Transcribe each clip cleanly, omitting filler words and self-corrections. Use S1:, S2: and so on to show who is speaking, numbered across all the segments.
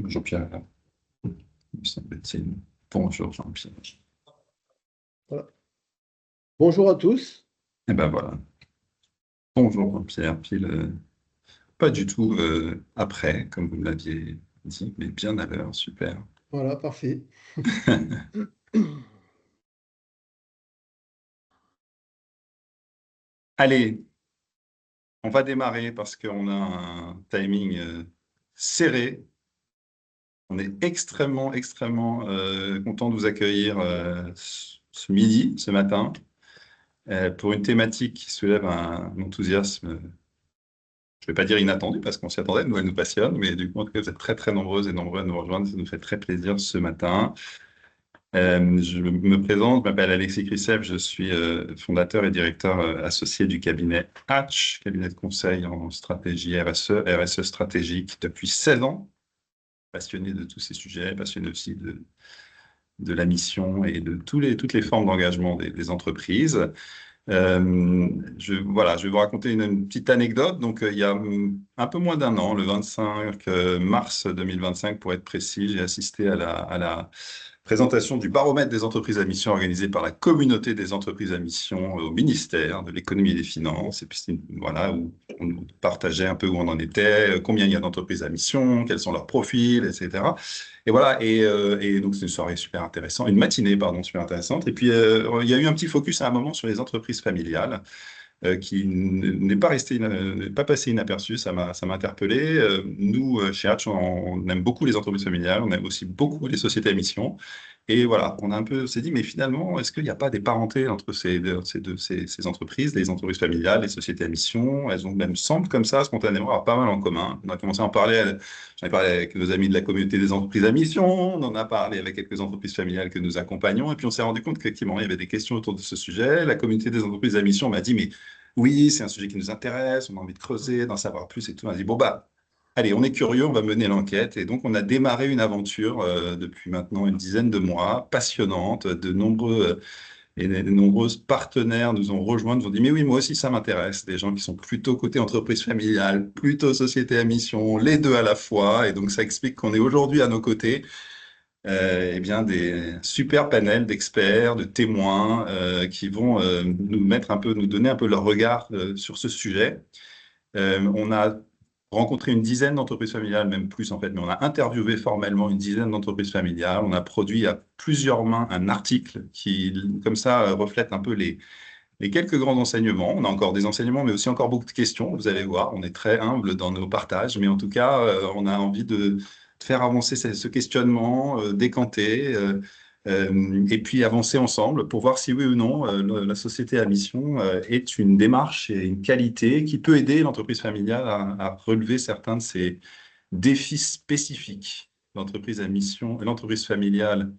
S1: Jean-Pierre, me semble-t-il. Bonjour Jean-Pierre.
S2: Voilà. Bonjour à tous.
S1: Et ben voilà. Bonjour Jean-Pierre. Pile, pas du tout après, comme vous me l'aviez dit, mais bien à l'heure. Super.
S2: Voilà, parfait.
S1: Allez, on va démarrer parce qu'on a un timing serré. On est extrêmement, extrêmement content de vous accueillir ce midi, ce matin, pour une thématique qui soulève un enthousiasme. Je ne vais pas dire inattendu parce qu'on s'y attendait, nous, elle nous passionne, mais du coup, en tout cas, vous êtes très, très nombreuses et nombreux à nous rejoindre. Ça nous fait très plaisir ce matin. Je me présente, je m'appelle Alexis Christophe, je suis fondateur et directeur associé du cabinet Hatch, cabinet de conseil en stratégie RSE stratégique depuis 16 ans. Passionné de tous ces sujets, passionné aussi de la mission et de toutes les formes d'engagement des entreprises. Voilà, je vais vous raconter une petite anecdote. Donc, il y a un peu moins d'un an, le 25 mars 2025, pour être précis, j'ai assisté à la présentation du baromètre des entreprises à mission organisé par la communauté des entreprises à mission au ministère de l'économie et des finances. Et puis, voilà, où on nous partageait un peu où on en était, combien il y a d'entreprises à mission, quels sont leurs profils, etc. Et voilà, et donc c'est une soirée super intéressante, une matinée, pardon, super intéressante. Et puis, il y a eu un petit focus à un moment sur les entreprises familiales qui n'est pas resté, n'est pas passé inaperçu. Ça m'a interpellé. Nous, chez Hatch, on aime beaucoup les entreprises familiales, on aime aussi beaucoup les sociétés à mission. Et voilà, on s'est dit, mais finalement, est-ce qu'il n'y a pas des parentés entre ces entreprises, les entreprises familiales, les sociétés à mission? Elles ont même, semble comme ça, spontanément, avoir pas mal en commun. On a commencé à en parler, j'en ai parlé avec nos amis de la communauté des entreprises à mission, on en a parlé avec quelques entreprises familiales que nous accompagnons, et puis on s'est rendu compte qu'effectivement, il y avait des questions autour de ce sujet. La communauté des entreprises à mission m'a dit, mais oui, c'est un sujet qui nous intéresse, on a envie de creuser, d'en savoir plus et tout. On a dit, bon, bah, allez, on est curieux, on va mener l'enquête. Et donc, on a démarré une aventure depuis maintenant une dizaine de mois, passionnante. De nombreuses partenaires nous ont rejoints, nous ont dit, mais oui, moi aussi, ça m'intéresse. Des gens qui sont plutôt côté entreprise familiale, plutôt société à mission, les deux à la fois. Et donc, ça explique qu'on est aujourd'hui à nos côtés eh bien, des super panels d'experts, de témoins qui vont nous mettre un peu, nous donner un peu leur regard sur ce sujet. On a rencontré une dizaine d'entreprises familiales, même plus en fait, mais on a interviewé formellement une dizaine d'entreprises familiales. On a produit à plusieurs mains un article qui, comme ça, reflète un peu les quelques grands enseignements. On a encore des enseignements, mais aussi encore beaucoup de questions. Vous allez voir, on est très humble dans nos partages, mais en tout cas, on a envie de faire avancer ce questionnement, décanter, et puis avancer ensemble pour voir si oui ou non la société à mission est une démarche et une qualité qui peut aider l'entreprise familiale à relever certains de ces défis spécifiques. L'entreprise à mission, l'entreprise familiale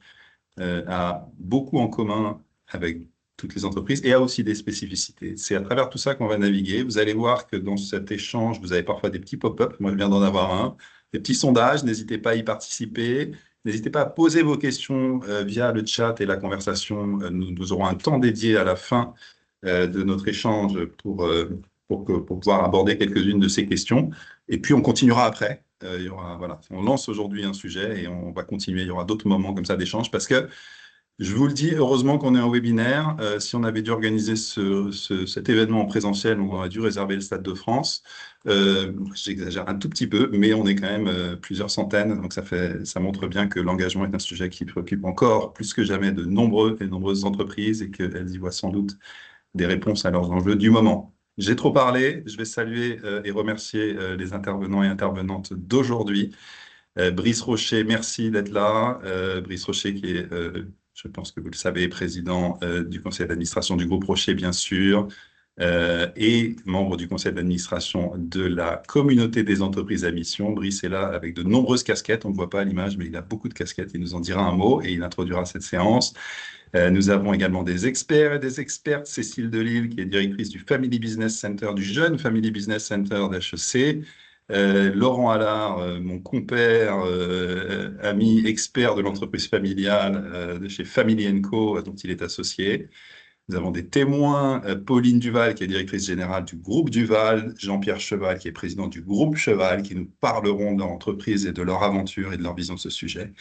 S1: a beaucoup en commun avec toutes les entreprises et a aussi des spécificités. C'est à travers tout ça qu'on va naviguer. Vous allez voir que dans cet échange, vous avez parfois des petits pop-up. Moi, je viens d'en avoir un. Des petits sondages. N'hésitez pas à y participer. N'hésitez pas à poser vos questions via le chat et la conversation. Nous aurons un temps dédié à la fin de notre échange pour pouvoir aborder quelques-unes de ces questions. Et puis, on continuera après. Il y aura, voilà, on lance aujourd'hui un sujet et on va continuer. Il y aura d'autres moments comme ça d'échange parce que je vous le dis, heureusement qu'on est en webinaire. Si on avait dû organiser cet événement en présentiel, on aurait dû réserver le Stade de France. J'exagère un tout petit peu, mais on est quand même plusieurs centaines. Donc ça montre bien que l'engagement est un sujet qui préoccupe encore plus que jamais de nombreux et nombreuses entreprises et qu'elles y voient sans doute des réponses à leurs enjeux du moment. J'ai trop parlé. Je vais saluer et remercier les intervenants et intervenantes d'aujourd'hui. Brice Rocher, merci d'être là. Brice Rocher, qui est, je pense que vous le savez, président du conseil d'administration du groupe Rocher, bien sûr, et membre du conseil d'administration de la communauté des entreprises à mission. Brice est là avec de nombreuses casquettes. On ne voit pas à l'image, mais il a beaucoup de casquettes. Il nous en dira un mot et il introduira cette séance. Nous avons également des experts et des expertes. Cécile Delille, qui est directrice du Family Business Center, du jeune Family Business Center d'HEC. Laurent Allard, mon compère, ami expert de l'entreprise familiale de chez Family Co, dont il est associé. Nous avons des témoins, Pauline Duval, qui est directrice générale du groupe Duval, Jean-Pierre Cheval, qui est président du groupe Cheval, qui nous parleront de leur entreprise et de leur aventure et de leur vision de ce sujet.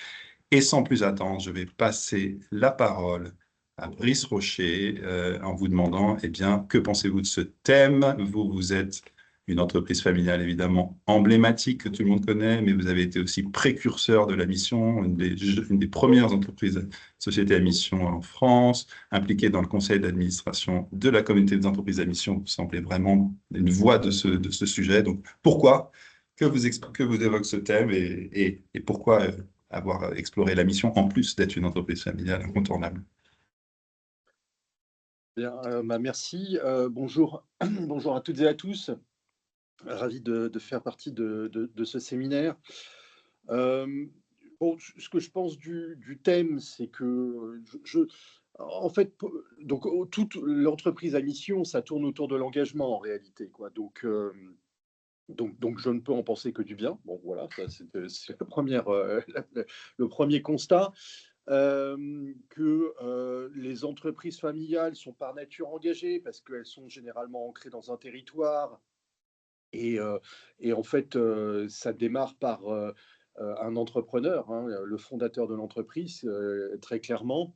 S1: Et sans plus attendre, je vais passer la parole à Brice Rocher en vous demandant, eh bien, que pensez-vous de ce thème? Vous êtes une entreprise familiale évidemment emblématique que tout le monde connaît, mais vous avez été aussi précurseur de la mission, une des premières entreprises sociétés à mission en France, impliquée dans le conseil d'administration de la communauté des entreprises à mission. Vous semblez vraiment une voix de ce sujet. Donc, pourquoi que vous évoque ce thème et pourquoi avoir exploré la mission en plus d'être une entreprise familiale incontournable?
S3: Bien, merci. Bonjour, bonjour à toutes et à tous. Ravi de faire partie de ce séminaire. Bon, ce que je pense du thème, c'est que en fait, donc toute l'entreprise à mission, ça tourne autour de l'engagement en réalité, quoi. Donc, je ne peux en penser que du bien. Bon, voilà, ça, c'est le premier constat. Que les entreprises familiales sont par nature engagées parce qu'elles sont généralement ancrées dans un territoire et, euh, et en fait, ça démarre par un entrepreneur, hein, le fondateur de l'entreprise, très clairement,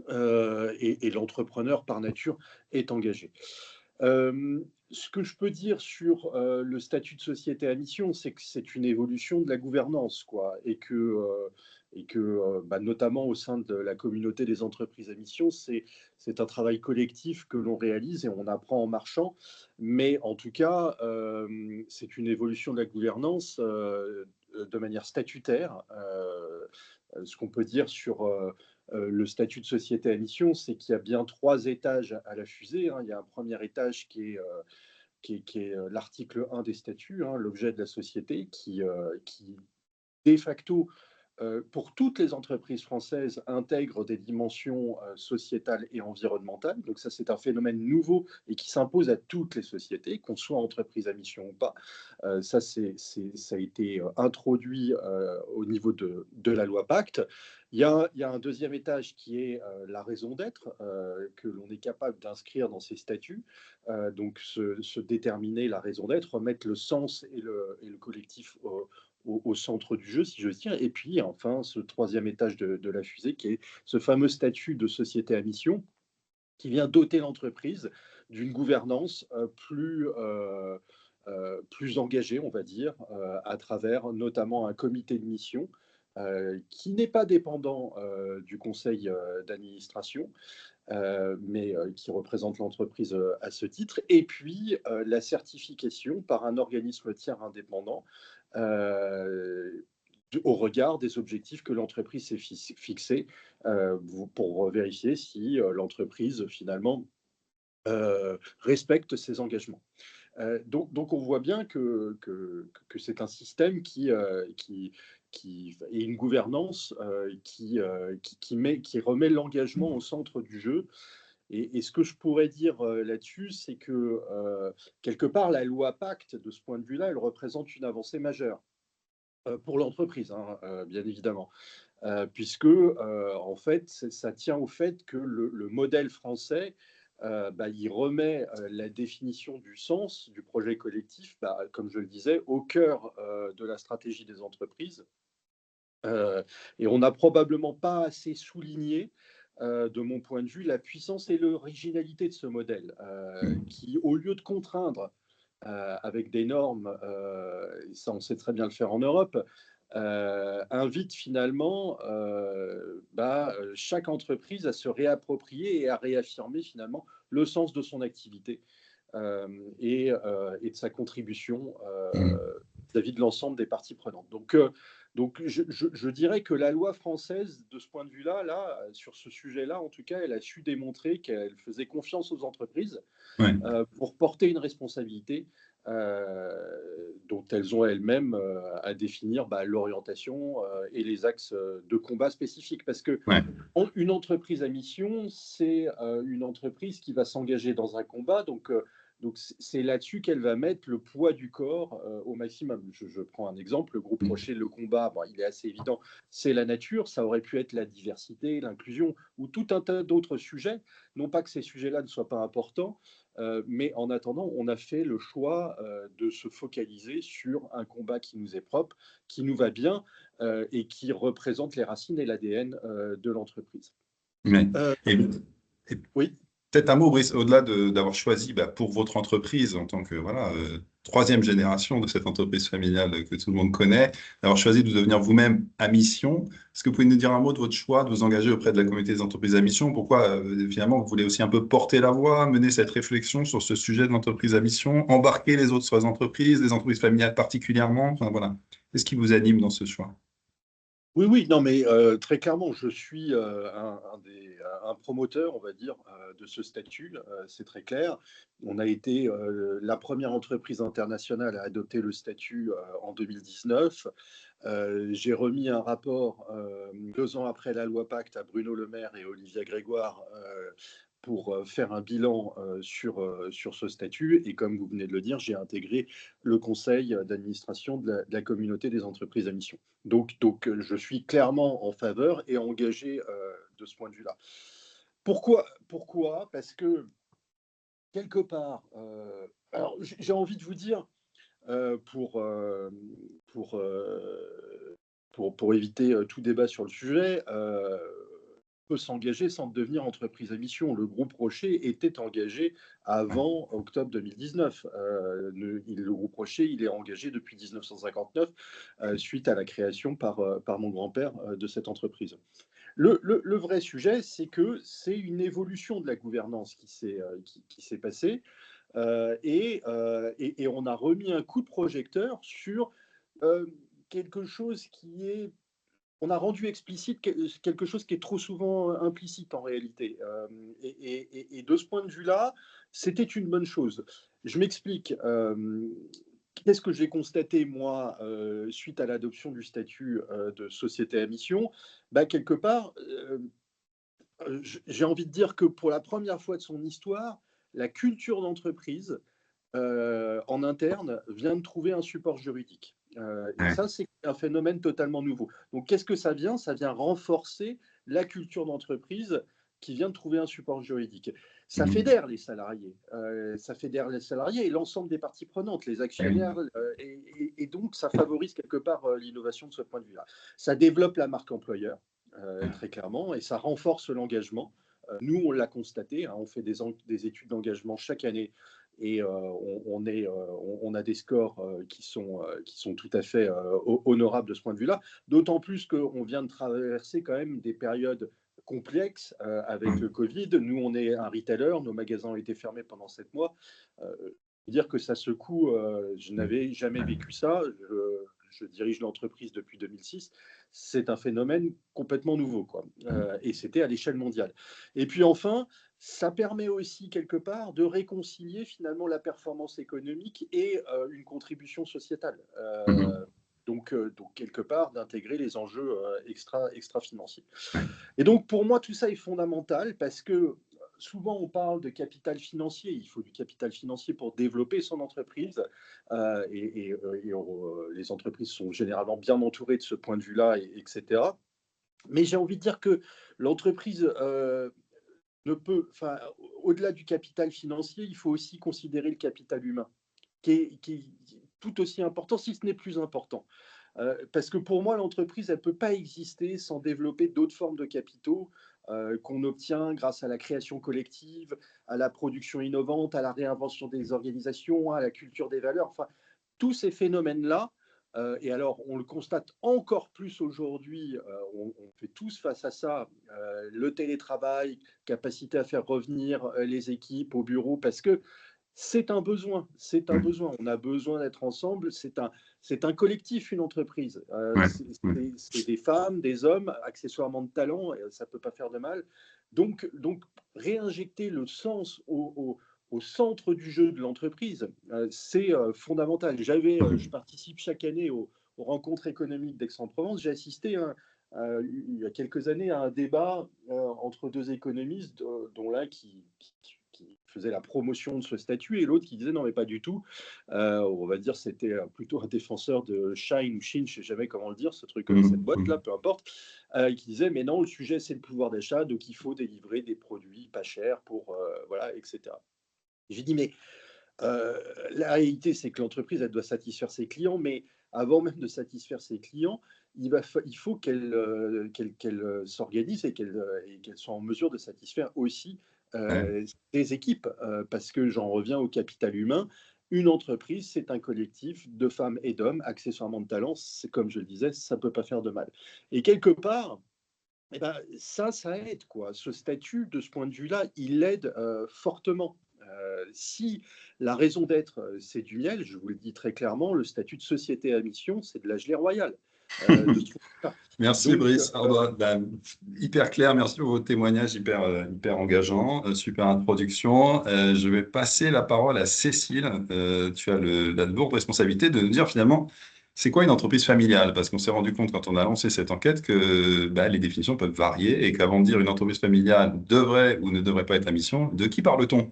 S3: et l'entrepreneur par nature est engagé. Ce que je peux dire sur le statut de société à mission, c'est que c'est une évolution de la gouvernance, quoi, et que bah, notamment au sein de la communauté des entreprises à mission, c'est un travail collectif que l'on réalise et on apprend en marchant. Mais en tout cas, c'est une évolution de la gouvernance de manière statutaire. Ce qu'on peut dire sur le statut de société à mission, c'est qu'il y a bien 3 étages à la fusée, hein. Il y a un premier étage qui est l'article 1 des statuts, hein, l'objet de la société, qui de facto, pour toutes les entreprises françaises, intègre des dimensions sociétales et environnementales. Donc ça, c'est un phénomène nouveau et qui s'impose à toutes les sociétés, qu'on soit entreprise à mission ou pas. Ça, ça a été introduit au niveau de la loi Pacte. Il y a un deuxième étage qui est la raison d'être, que l'on est capable d'inscrire dans ces statuts. Donc se déterminer la raison d'être, remettre le sens et le collectif au centre du jeu, si je veux dire. Et puis, enfin, ce troisième étage de la fusée, qui est ce fameux statut de société à mission, qui vient doter l'entreprise d'une gouvernance plus engagée, on va dire, à travers notamment un comité de mission qui n'est pas dépendant du conseil d'administration, mais qui représente l'entreprise à ce titre, et puis la certification par un organisme tiers indépendant au regard des objectifs que l'entreprise s'est fixés pour vérifier si l'entreprise finalement respecte ses engagements. Donc on voit bien que c'est un système qui et une gouvernance qui remet l'engagement au centre du jeu. Et ce que je pourrais dire là-dessus, c'est que quelque part, la loi Pacte, de ce point de vue-là, elle représente une avancée majeure pour l'entreprise, hein, bien évidemment, puisque en fait, ça tient au fait que le modèle français, bah, il remet la définition du sens du projet collectif, bah, comme je le disais, au cœur de la stratégie des entreprises. Et on n'a probablement pas assez souligné, de mon point de vue, la puissance et l'originalité de ce modèle, qui, au lieu de contraindre avec des normes, et ça on sait très bien le faire en Europe, invite finalement bah, chaque entreprise à se réapproprier et à réaffirmer finalement le sens de son activité et de sa contribution vis-à-vis de l'ensemble des parties prenantes. Donc je dirais que la loi française, de ce point de vue-là, là, sur ce sujet-là, en tout cas, elle a su démontrer qu'elle faisait confiance aux entreprises
S1: Ouais.
S3: pour porter une responsabilité dont elles ont elles-mêmes à définir bah, l'orientation et les axes de combat spécifiques. Parce que
S1: Ouais.
S3: une entreprise à mission, c'est une entreprise qui va s'engager dans un combat. Donc, Donc c'est là-dessus qu'elle va mettre le poids du corps au maximum. Je prends un exemple, le groupe Rocher, le combat, bon, il est assez évident, c'est la nature, ça aurait pu être la diversité, l'inclusion ou tout un tas d'autres sujets. Non pas que ces sujets-là ne soient pas importants, mais en attendant, on a fait le choix de se focaliser sur un combat qui nous est propre, qui nous va bien et qui représente les racines et l'ADN de l'entreprise.
S1: Mais,
S3: Euh,
S1: et, et
S3: oui.
S1: peut-être un mot, Brice, au-delà d'avoir choisi pour votre entreprise, en tant que voilà, troisième génération de cette entreprise familiale que tout le monde connaît, d'avoir choisi de devenir vous-même à mission. Est-ce que vous pouvez nous dire un mot de votre choix de vous engager auprès de la communauté des entreprises à mission? Pourquoi finalement vous voulez aussi un peu porter la voix, mener cette réflexion sur ce sujet de l'entreprise à mission, embarquer les autres entreprises, les entreprises familiales particulièrement? Enfin, voilà. Qu'est-ce qui vous anime dans ce choix?
S3: Oui, oui, non, mais très clairement, je suis un promoteur, on va dire, de ce statut, c'est très clair. On a été la première entreprise internationale à adopter le statut en 2019. J'ai remis un rapport 2 ans après la loi Pacte à Bruno Le Maire et Olivia Grégoire pour faire un bilan sur ce statut. Et comme vous venez de le dire, j'ai intégré le conseil d'administration de la communauté des entreprises à mission. Donc, je suis clairement en faveur et engagé de ce point de vue-là. Pourquoi? Parce que quelque part, alors j'ai envie de vous dire, euh, pour, euh, pour, euh, pour éviter tout débat sur le sujet, peut s'engager sans devenir entreprise à mission. Le groupe Rocher était engagé avant octobre 2019. Le groupe Rocher, il est engagé depuis 1959 suite à la création par mon grand-père de cette entreprise. Le vrai sujet, c'est que c'est une évolution de la gouvernance qui s'est passée et on a remis un coup de projecteur sur euh, quelque chose qui est on a rendu explicite quelque chose qui est trop souvent implicite en réalité. Et de ce point de vue-là, c'était une bonne chose. Je m'explique. Qu'est-ce que j'ai constaté, moi, suite à l'adoption du statut de société à mission? Bah, quelque part, j'ai envie de dire que pour la première fois de son histoire, la culture d'entreprise en interne vient de trouver un support juridique. Et
S1: Ouais.
S3: ça, c'est un phénomène totalement nouveau. Donc, qu'est-ce que ça vient? Ça vient renforcer la culture d'entreprise qui vient de trouver un support juridique. Ça
S1: Mhm.
S3: fédère les salariés, ça fédère les salariés et l'ensemble des parties prenantes, les
S1: Ouais.
S3: actionnaires, et donc ça favorise quelque part l'innovation de ce point de vue-là. Ça développe la marque employeur, très clairement, et ça renforce l'engagement. Nous, on l'a constaté, hein, on fait des études d'engagement chaque année et on a des scores qui sont tout à fait honorables de ce point de vue-là, d'autant plus qu'on vient de traverser quand même des périodes complexes avec le
S1: Mhm.
S3: Covid. Nous, on est un retailer, nos magasins ont été fermés pendant 7 mois. Dire que ça secoue, je n'avais jamais vécu ça. Je dirige l'entreprise depuis 2006. C'est un phénomène complètement nouveau, quoi. Et c'était à l'échelle mondiale. Et puis enfin, ça permet aussi quelque part de réconcilier finalement la performance économique et une contribution sociétale.
S1: Mhm.
S3: Donc quelque part, d'intégrer les enjeux extra-financiers.
S1: Ouais.
S3: Et donc, pour moi, tout ça est fondamental parce que souvent, on parle de capital financier. Il faut du capital financier pour développer son entreprise. Les entreprises sont généralement bien entourées de ce point de vue-là, etc. Mais j'ai envie de dire que l'entreprise ne peut, enfin, au-delà du capital financier, il faut aussi considérer le capital humain, qui est tout aussi important, si ce n'est plus important. Parce que pour moi, l'entreprise, elle ne peut pas exister sans développer d'autres formes de capitaux qu'on obtient grâce à la création collective, à la production innovante, à la réinvention des organisations, à la culture des valeurs. Enfin, tous ces phénomènes-là, et alors on le constate encore plus aujourd'hui, on fait tous face à ça, le télétravail, capacité à faire revenir les équipes au bureau, parce que c'est un besoin, c'est un
S1: Mhm.
S3: besoin. On a besoin d'être ensemble. C'est un collectif, une entreprise.
S1: Ouais. Ouais.
S3: C'est des femmes, des hommes, accessoirement de talent, et ça ne peut pas faire de mal. Donc réinjecter le sens au centre du jeu de l'entreprise, c'est fondamental. Je
S1: Mhm.
S3: participe chaque année aux rencontres économiques d'Aix-en-Provence. J'ai assisté il y a quelques années à un débat entre deux économistes, dont l'un qui faisait la promotion de ce statut, et l'autre qui disait non, mais pas du tout. On va dire c'était plutôt un défenseur de Shine ou Shin, je ne sais jamais comment le dire, ce truc, cette boîte-là, peu importe, qui disait mais non, le sujet c'est le pouvoir d'achat, donc il faut délivrer des produits pas chers pour, voilà, etc. J'ai dit mais la réalité, c'est que l'entreprise, elle doit satisfaire ses clients, mais avant même de satisfaire ses clients, il faut qu'elle s'organise et qu'elle soit en mesure de satisfaire aussi
S1: Ouais.
S3: ses équipes, parce que j'en reviens au capital humain. Une entreprise, c'est un collectif de femmes et d'hommes, accessoirement de talents. C'est comme je le disais, ça ne peut pas faire de mal. Et quelque part, eh ben, ça aide, quoi. Ce statut, de ce point de vue-là, il aide fortement. Si la raison d'être, c'est du miel, je vous le dis très clairement, le statut de société à mission, c'est de la gelée royale. De ce point de vue-là.
S1: Merci
S3: Donc,
S1: Brice. Hyper clair, merci pour votre témoignage hyper engageant, super introduction. Je vais passer la parole à Cécile. Tu as la lourde responsabilité de nous dire finalement, c'est quoi une entreprise familiale? Parce qu'on s'est rendu compte quand on a lancé cette enquête que les définitions peuvent varier et qu'avant de dire une entreprise familiale devrait ou ne devrait pas être la mission, de qui parle-t-on?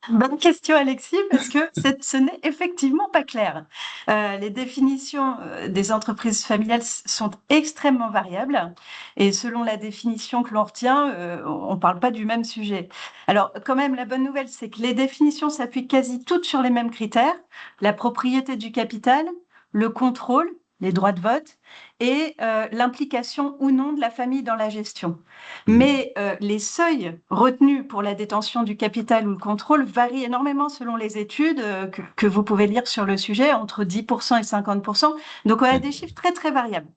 S4: Bonne question, Alexis, parce que ce n'est effectivement pas clair. Les définitions des entreprises familiales sont extrêmement variables et selon la définition que l'on retient, on ne parle pas du même sujet. Alors, quand même, la bonne nouvelle, c'est que les définitions s'appuient quasi toutes sur les mêmes critères: la propriété du capital, le contrôle, les droits de vote et l'implication ou non de la famille dans la gestion. Mais les seuils retenus pour la détention du capital ou le contrôle varient énormément selon les études que vous pouvez lire sur le sujet, entre 10% et 50%. Donc, on a des chiffres très, très variables.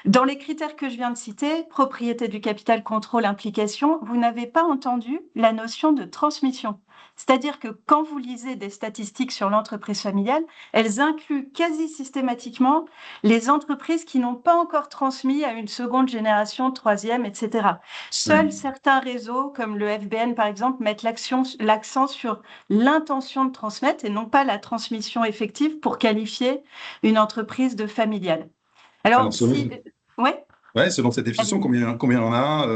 S4: Dans les critères que je viens de citer, propriété du capital, contrôle, implication, vous n'avez pas entendu la notion de transmission. C'est-à-dire que quand vous lisez des statistiques sur l'entreprise familiale, elles incluent quasi systématiquement les entreprises qui n'ont pas encore transmis à une seconde génération, troisième, etc. Seuls certains réseaux, comme le FBN par exemple, mettent l'accent sur l'intention de transmettre et non pas la transmission effective pour qualifier une entreprise de familiale. Alors,
S1: selon cette définition, combien il y en a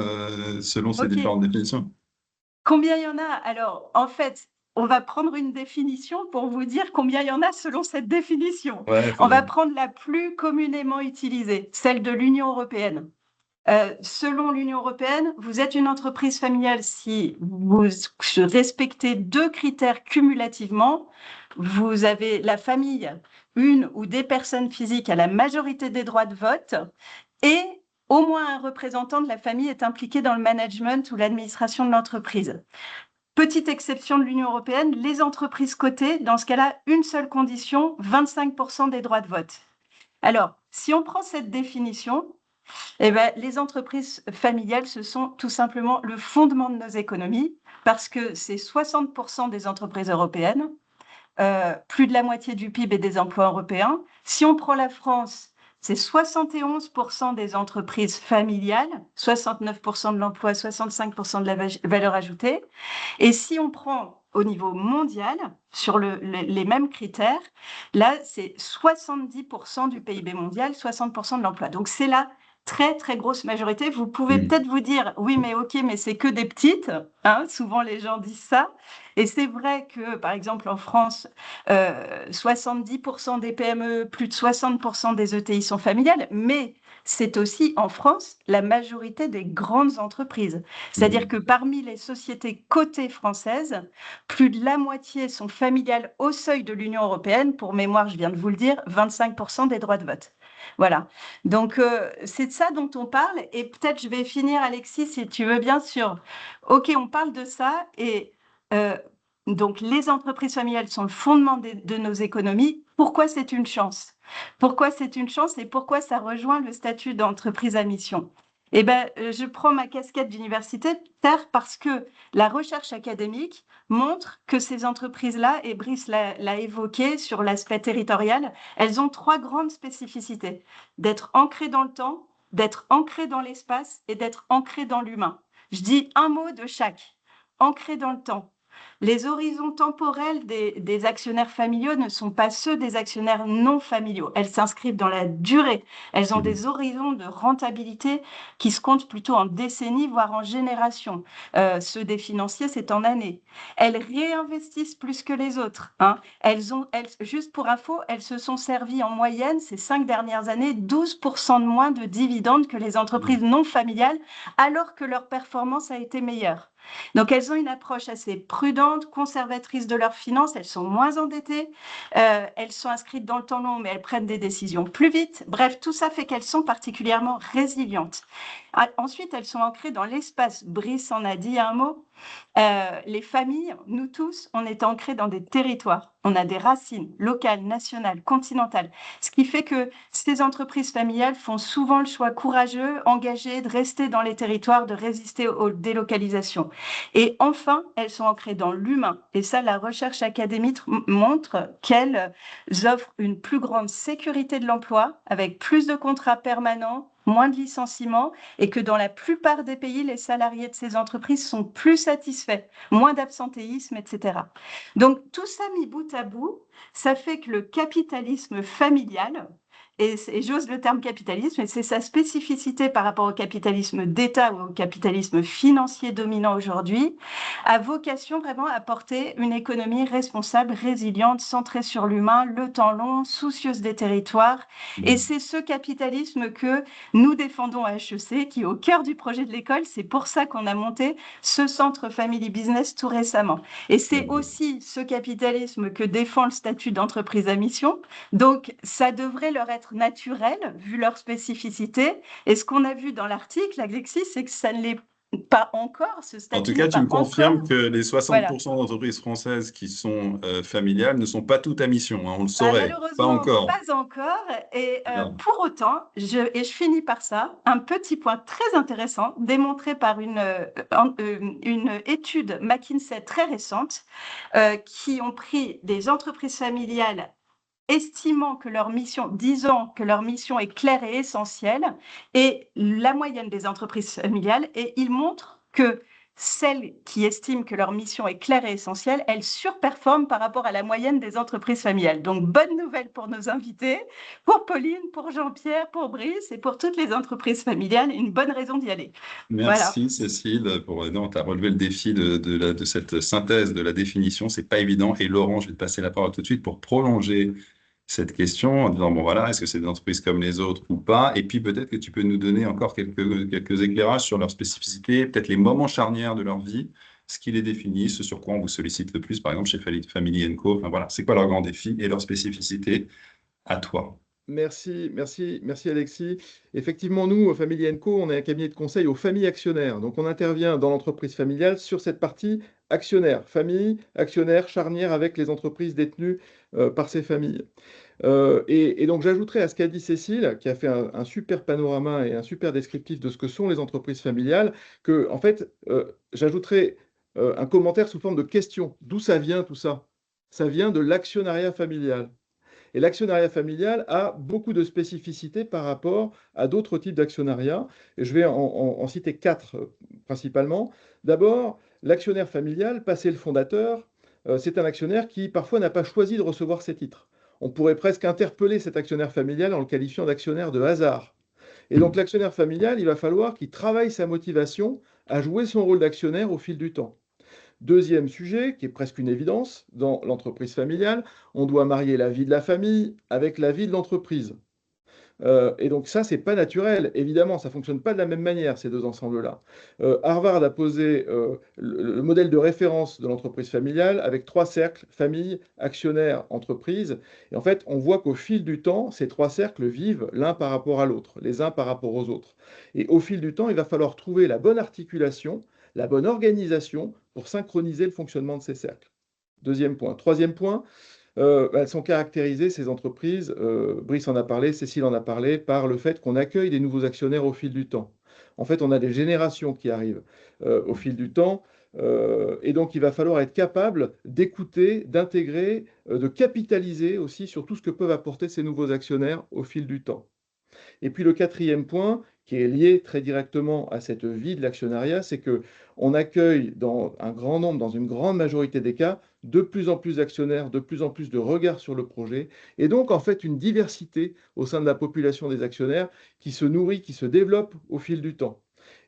S1: selon ces différentes définitions?
S4: Combien il y en a? Alors, en fait, on va prendre une définition pour vous dire combien il y en a selon cette définition. On va prendre la plus communément utilisée, celle de l'Union européenne. Selon l'Union européenne, vous êtes une entreprise familiale si vous respectez 2 critères cumulativement. Vous avez la famille, une ou des personnes physiques à la majorité des droits de vote et au moins un représentant de la famille est impliqué dans le management ou l'administration de l'entreprise. Petite exception de l'Union européenne, les entreprises cotées, dans ce cas-là, une seule condition, 25% des droits de vote. Alors, si on prend cette définition, les entreprises familiales, ce sont tout simplement le fondement de nos économies, parce que c'est 60% des entreprises européennes, plus de la moitié du PIB et des emplois européens. Si on prend la France, c'est 71% des entreprises familiales, 69% de l'emploi, 65% de la valeur ajoutée. Et si on prend au niveau mondial, sur les mêmes critères, là, c'est 70% du PIB mondial, 60% de l'emploi. Donc, c'est la très, très grosse majorité. Vous pouvez peut-être vous dire, oui, mais ok, mais c'est que des petites. Hein, souvent, les gens disent ça. Et c'est vrai que, par exemple, en France, 70% des PME, plus de 60% des ETI sont familiales, mais c'est aussi en France la majorité des grandes entreprises. C'est-à-dire que parmi les sociétés cotées françaises, plus de la moitié sont familiales au seuil de l'Union européenne. Pour mémoire, je viens de vous le dire, 25% des droits de vote. Voilà. Donc, c'est de ça dont on parle. Et peut-être je vais finir, Alexis, si tu veux bien, sur, OK, on parle de ça et donc les entreprises familiales sont le fondement de nos économies. Pourquoi c'est une chance? Pourquoi c'est une chance et pourquoi ça rejoint le statut d'entreprise à mission? Eh ben, je prends ma casquette d'universitaire parce que la recherche académique montre que ces entreprises-là, et Brice l'a évoqué sur l'aspect territorial, elles ont 3 grandes spécificités: d'être ancrées dans le temps, d'être ancrées dans l'espace et d'être ancrées dans l'humain. Je dis un mot de chaque. Ancrées dans le temps. Les horizons temporels des actionnaires familiaux ne sont pas ceux des actionnaires non familiaux. Elles s'inscrivent dans la durée. Elles ont des horizons de rentabilité qui se comptent plutôt en décennies, voire en générations. Ceux des financiers, c'est en années. Elles réinvestissent plus que les autres. Juste pour info, elles se sont servies en moyenne, ces 5 dernières années, 12% de moins de dividendes que les entreprises non familiales, alors que leur performance a été meilleure. Donc, elles ont une approche assez prudente, conservatrice de leurs finances, elles sont moins endettées, elles sont inscrites dans le temps long, mais elles prennent des décisions plus vite. Bref, tout ça fait qu'elles sont particulièrement résilientes. Ensuite, elles sont ancrées dans l'espace. Brice en a dit un mot. Les familles, nous tous, on est ancrés dans des territoires. On a des racines locales, nationales, continentales. Ce qui fait que ces entreprises familiales font souvent le choix courageux, engagé, de rester dans les territoires, de résister aux délocalisations. Et enfin, elles sont ancrées dans l'humain. Et ça, la recherche académique montre qu'elles offrent une plus grande sécurité de l'emploi, avec plus de contrats permanents, moins de licenciements, et que dans la plupart des pays, les salariés de ces entreprises sont plus satisfaits, moins d'absentéisme, etc. Donc, tout ça mis bout à bout, ça fait que le capitalisme familial, et j'ose le terme capitalisme, et c'est sa spécificité par rapport au capitalisme d'État ou au capitalisme financier dominant aujourd'hui, a vocation vraiment à porter une économie responsable, résiliente, centrée sur l'humain, le temps long, soucieuse des territoires. Et c'est ce capitalisme que nous défendons à HEC, qui est au cœur du projet de l'école. C'est pour ça qu'on a monté ce centre Family Business tout récemment. Et c'est aussi ce capitalisme que défend le statut d'entreprise à mission. Donc, ça devrait leur être naturel, vu leur spécificité. Et ce qu'on a vu dans l'article, Alexis, c'est que ça ne l'est pas encore, ce statut.
S1: En tout cas, tu me confirmes que les 60%
S4: Voilà.
S1: d'entreprises françaises qui sont familiales ne sont pas toutes à mission, hein, on le saurait, pas encore.
S4: Pas encore. Et pour autant, je finis par ça, un petit point très intéressant, démontré par une étude McKinsey très récente, qui ont pris des entreprises familiales estimant que leur mission, disant que leur mission est claire et essentielle, et la moyenne des entreprises familiales, et ils montrent que celles qui estiment que leur mission est claire et essentielle, elles surperforment par rapport à la moyenne des entreprises familiales. Donc, bonne nouvelle pour nos invités, pour Pauline, pour Jean-Pierre, pour Brice et pour toutes les entreprises familiales, une bonne raison d'y aller.
S1: Merci
S4: voilà.
S1: Cécile, tu as relevé le défi de cette synthèse de la définition, c'est pas évident. Et Laurent, je vais te passer la parole tout de suite pour prolonger cette question en disant, bon voilà, est-ce que c'est des entreprises comme les autres ou pas? Et puis peut-être que tu peux nous donner encore quelques éclairages sur leurs spécificités, peut-être les moments charnières de leur vie, ce qui les définit, ce sur quoi on vous sollicite le plus, par exemple chez Family & Co. Enfin, voilà, c'est quoi leurs grands défis et leurs spécificités à toi?
S2: Merci Alexis. Effectivement, nous, au Family & Co, on est un cabinet de conseil aux familles actionnaires. Donc, on intervient dans l'entreprise familiale sur cette partie actionnaire, famille, actionnaire, charnière avec les entreprises détenues par ces familles. Et donc, j'ajouterais à ce qu'a dit Cécile, qui a fait un super panorama et un super descriptif de ce que sont les entreprises familiales, que, en fait, j'ajouterais un commentaire sous forme de question. D'où ça vient tout ça? Ça vient de l'actionnariat familial. Et l'actionnariat familial a beaucoup de spécificités par rapport à d'autres types d'actionnariat. Et je vais en citer 4 principalement. D'abord, l'actionnaire familial, passé le fondateur, c'est un actionnaire qui parfois n'a pas choisi de recevoir ses titres. On pourrait presque interpeller cet actionnaire familial en le qualifiant d'actionnaire de hasard. Et donc l'actionnaire familial, il va falloir qu'il travaille sa motivation à jouer son rôle d'actionnaire au fil du temps. Deuxième sujet, qui est presque une évidence dans l'entreprise familiale, on doit marier la vie de la famille avec la vie de l'entreprise. Et donc ça, c'est pas naturel. Évidemment, ça fonctionne pas de la même manière, ces deux ensembles-là. Harvard a posé le modèle de référence de l'entreprise familiale avec 3 cercles, famille, actionnaire, entreprise. Et en fait, on voit qu'au fil du temps, ces 3 cercles vivent l'un par rapport à l'autre, les uns par rapport aux autres. Et au fil du temps, il va falloir trouver la bonne articulation, la bonne organisation pour synchroniser le fonctionnement de ces cercles. Deuxième point. Troisième point, elles sont caractérisées, ces entreprises, Brice en a parlé, Cécile en a parlé, par le fait qu'on accueille des nouveaux actionnaires au fil du temps. En fait, on a des générations qui arrivent au fil du temps, et donc il va falloir être capable d'écouter, d'intégrer, de capitaliser aussi sur tout ce que peuvent apporter ces nouveaux actionnaires au fil du temps. Et puis le quatrième point, qui est lié très directement à cette vie de l'actionnariat, c'est qu'on accueille dans un grand nombre, dans une grande majorité des cas, de plus en plus d'actionnaires, de plus en plus de regards sur le projet, et donc en fait une diversité au sein de la population des actionnaires qui se nourrit, qui se développe au fil du temps.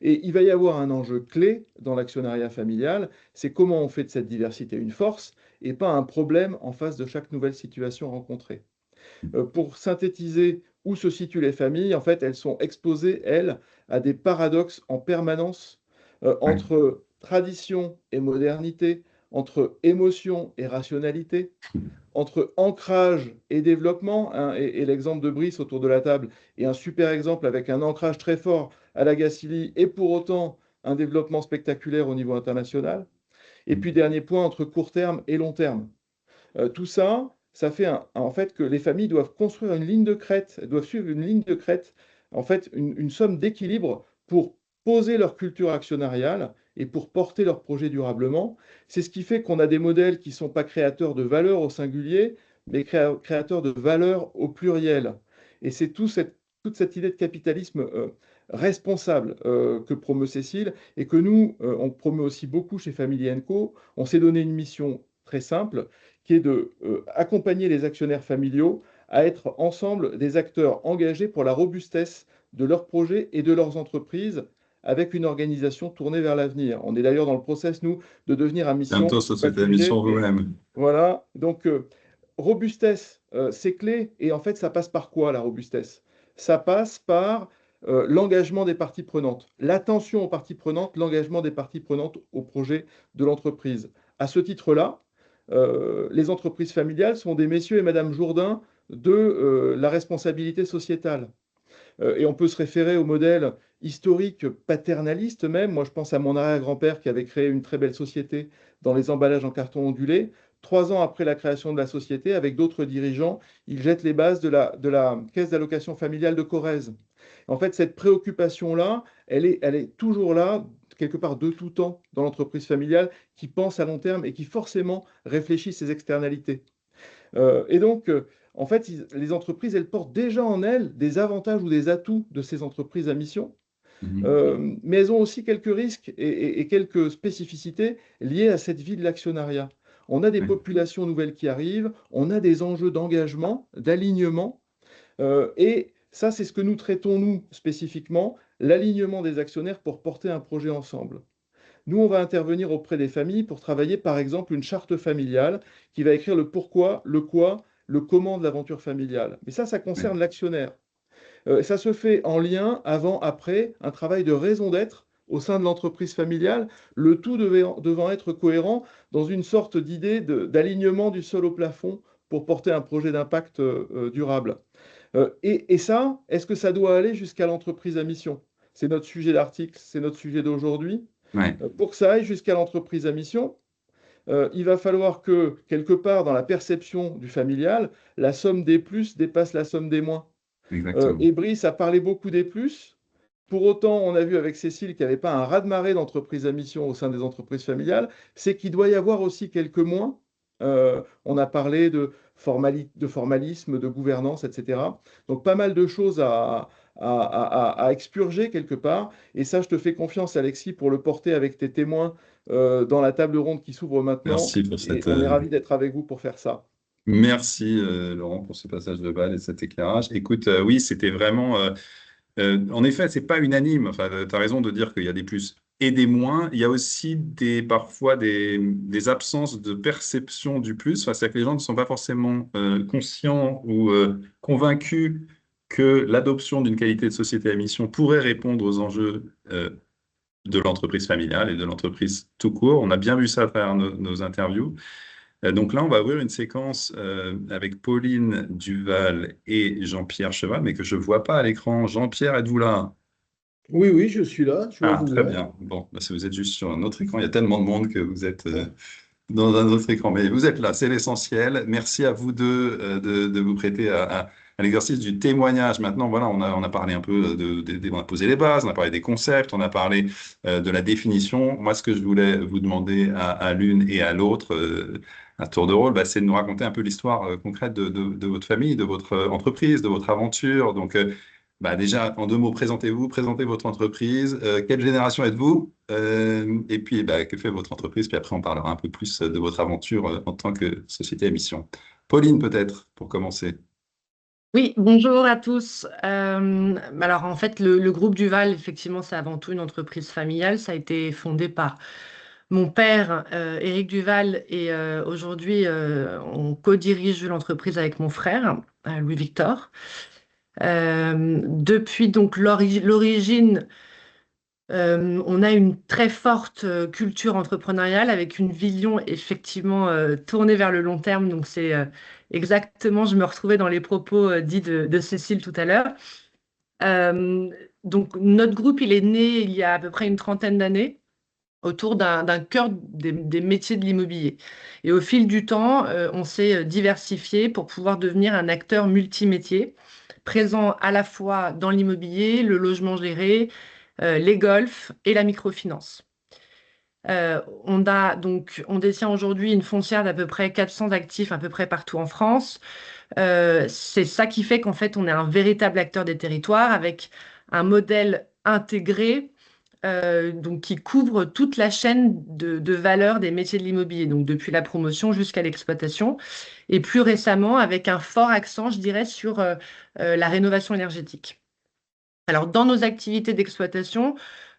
S2: Et il va y avoir un enjeu clé dans l'actionnariat familial, c'est comment on fait de cette diversité une force et pas un problème en face de chaque nouvelle situation rencontrée. Pour synthétiser où se situent les familles, en fait, elles sont exposées, elles, à des paradoxes en permanence entre tradition et modernité, entre émotion et rationalité, entre ancrage et développement, hein, et l'exemple de Brice autour de la table est un super exemple avec un ancrage très fort à la Gacilly et pour autant un développement spectaculaire au niveau international. Et puis dernier point, entre court terme et long terme. Tout ça, ça fait en fait que les familles doivent construire une ligne de crête, doivent suivre une ligne de crête, en fait une somme d'équilibre pour poser leur culture actionnariale et pour porter leur projet durablement. C'est ce qui fait qu'on a des modèles qui ne sont pas créateurs de valeur au singulier, mais créateurs de valeur au pluriel. Et c'est toute cette idée de capitalisme responsable que promeut Cécile et que nous, on promeut aussi beaucoup chez Family Co. On s'est donné une mission très simple, qui est de accompagner les actionnaires familiaux à être ensemble des acteurs engagés pour la robustesse de leurs projets et de leurs entreprises avec une organisation tournée vers l'avenir. On est d'ailleurs dans le process, nous, de devenir à mission.
S1: Bientôt société à mission vous-même.
S2: Voilà, donc robustesse, c'est clé. Et en fait, ça passe par quoi la robustesse? Ça passe par l'engagement des parties prenantes, l'attention aux parties prenantes, l'engagement des parties prenantes au projet de l'entreprise. À ce titre-là, les entreprises familiales sont des messieurs et madame Jourdain de la responsabilité sociétale. Et on peut se référer au modèle historique paternaliste même. Moi, je pense à mon arrière-grand-père qui avait créé une très belle société dans les emballages en carton ondulé. 3 ans après la création de la société, avec d'autres dirigeants, il jette les bases de la caisse d'allocation familiale de Corrèze. En fait, cette préoccupation-là, elle est toujours là, quelque part de tout temps, dans l'entreprise familiale, qui pense à long terme et qui forcément réfléchit ses externalités. Et donc, en fait, les entreprises, elles portent déjà en elles des avantages ou des atouts de ces entreprises à mission. Mais elles ont aussi quelques risques et quelques spécificités liées à cette vie de l'actionnariat. On a des populations nouvelles qui arrivent, on a des enjeux d'engagement, d'alignement, et ça, c'est ce que nous traitons, nous, spécifiquement, l'alignement des actionnaires pour porter un projet ensemble. Nous, on va intervenir auprès des familles pour travailler, par exemple, une charte familiale qui va écrire le pourquoi, le quoi, le comment de l'aventure familiale. Mais ça concerne l'actionnaire. Ça se fait en lien, avant, après, un travail de raison d'être au sein de l'entreprise familiale, le tout devant être cohérent dans une sorte d'idée d'alignement du sol au plafond pour porter un projet d'impact durable. Et ça, est-ce que ça doit aller jusqu'à l'entreprise à mission? C'est notre sujet d'article, c'est notre sujet d'aujourd'hui. Pour que ça aille jusqu'à l'entreprise à mission, il va falloir que, quelque part, dans la perception du familial, la somme des plus dépasse la somme des moins. Et Brice a parlé beaucoup des plus. Pour autant, on a vu avec Cécile qu'il n'y avait pas un raz-de-marée d'entreprises à mission au sein des entreprises familiales. C'est qu'il doit y avoir aussi quelques moins. On a parlé de formalisme, de gouvernance, etc. Donc pas mal de choses à expurger quelque part. Et ça, je te fais confiance, Alexis, pour le porter avec tes témoins dans la table ronde qui s'ouvre maintenant.
S1: Merci pour cette...
S2: Et on est ravis d'être avec vous pour faire ça.
S1: Merci Laurent pour ce passage de balle et cet éclairage. Écoute, oui, c'était vraiment... en effet, c'est pas unanime. Enfin, tu as raison de dire qu'il y a des plus et des moins. Il y a aussi parfois des absences de perception du plus. Enfin, c'est-à-dire que les gens ne sont pas forcément conscients ou convaincus que l'adoption d'une qualité de société à mission pourrait répondre aux enjeux de l'entreprise familiale et de l'entreprise tout court. On a bien vu ça à travers nos interviews. Donc là, on va ouvrir une séquence avec Pauline Duval et Jean-Pierre Cheval, mais que je ne vois pas à l'écran. Jean-Pierre, êtes-vous là?
S3: Oui, oui, je suis là.
S1: Très bien. Bon, si vous êtes juste sur un autre écran, il y a tellement de monde que vous êtes dans un autre écran. Mais vous êtes là, c'est l'essentiel. Merci à vous deux de vous prêter à l'exercice du témoignage. Maintenant, voilà, on a parlé un peu, on a posé les bases, on a parlé des concepts, on a parlé de la définition. Moi, ce que je voulais vous demander à l'une et à l'autre, à tour de rôle, c'est de nous raconter un peu l'histoire concrète de votre famille, de votre entreprise, de votre aventure. Donc, Bah déjà, en 2 mots, présentez-vous, présentez votre entreprise. Quelle génération êtes-vous? Et puis, bah, que fait votre entreprise? Puis après, on parlera un peu plus de votre aventure en tant que société à mission. Pauline, peut-être, pour commencer.
S5: Oui, bonjour à tous. Alors en fait, le groupe Duval, effectivement, c'est avant tout une entreprise familiale. Ça a été fondé par mon père, Éric Duval, et aujourd'hui, on co-dirige l'entreprise avec mon frère, Louis-Victor. Depuis donc l'origine, on a une très forte culture entrepreneuriale avec une vision effectivement tournée vers le long terme. Donc c'est exactement, je me retrouvais dans les propos dits de Cécile tout à l'heure. Euh, donc notre groupe, il est né il y a à peu près une trentaine d'années autour d'un cœur des métiers de l'immobilier. Et au fil du temps, on s'est diversifié pour pouvoir devenir un acteur multimétier, présent à la fois dans l'immobilier, le logement géré, les golfs et la microfinance. On détient aujourd'hui une foncière d'à peu près 400 actifs à peu près partout en France. C'est ça qui fait qu'en fait, on est un véritable acteur des territoires avec un modèle intégré donc qui couvre toute la chaîne de valeur des métiers de l'immobilier, donc depuis la promotion jusqu'à l'exploitation, et plus récemment avec un fort accent, je dirais, sur la rénovation énergétique. Alors, dans nos activités d'exploitation,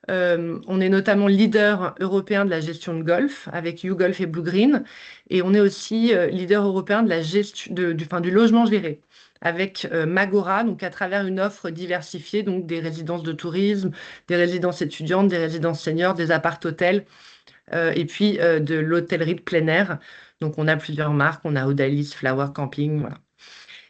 S5: on est notamment leader européen de la gestion de golf avec YouGolf et Blue Green, et on est aussi leader européen de la gestion du logement géré avec Magora, donc à travers une offre diversifiée, donc des résidences de tourisme, des résidences étudiantes, des résidences seniors, des appart-hôtels, et puis de l'hôtellerie de plein air. Donc on a plusieurs marques, on a Odalis, Flower Camping, voilà.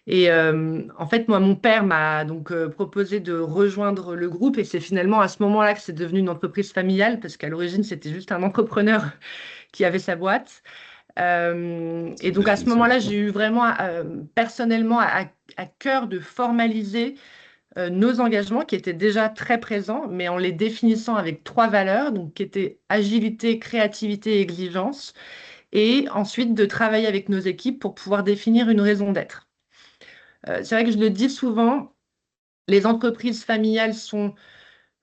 S5: Et en fait, moi, mon père m'a donc proposé de rejoindre le groupe et c'est finalement à ce moment-là que c'est devenu une entreprise familiale parce qu'à l'origine, c'était juste un entrepreneur qui avait sa boîte. Et donc à ce moment-là, j'ai eu vraiment personnellement à cœur de formaliser nos engagements qui étaient déjà très présents, mais en les définissant avec 3 valeurs, donc qui étaient agilité, créativité et exigence, et ensuite de travailler avec nos équipes pour pouvoir définir une raison d'être. C'est vrai que je le dis souvent, les entreprises familiales sont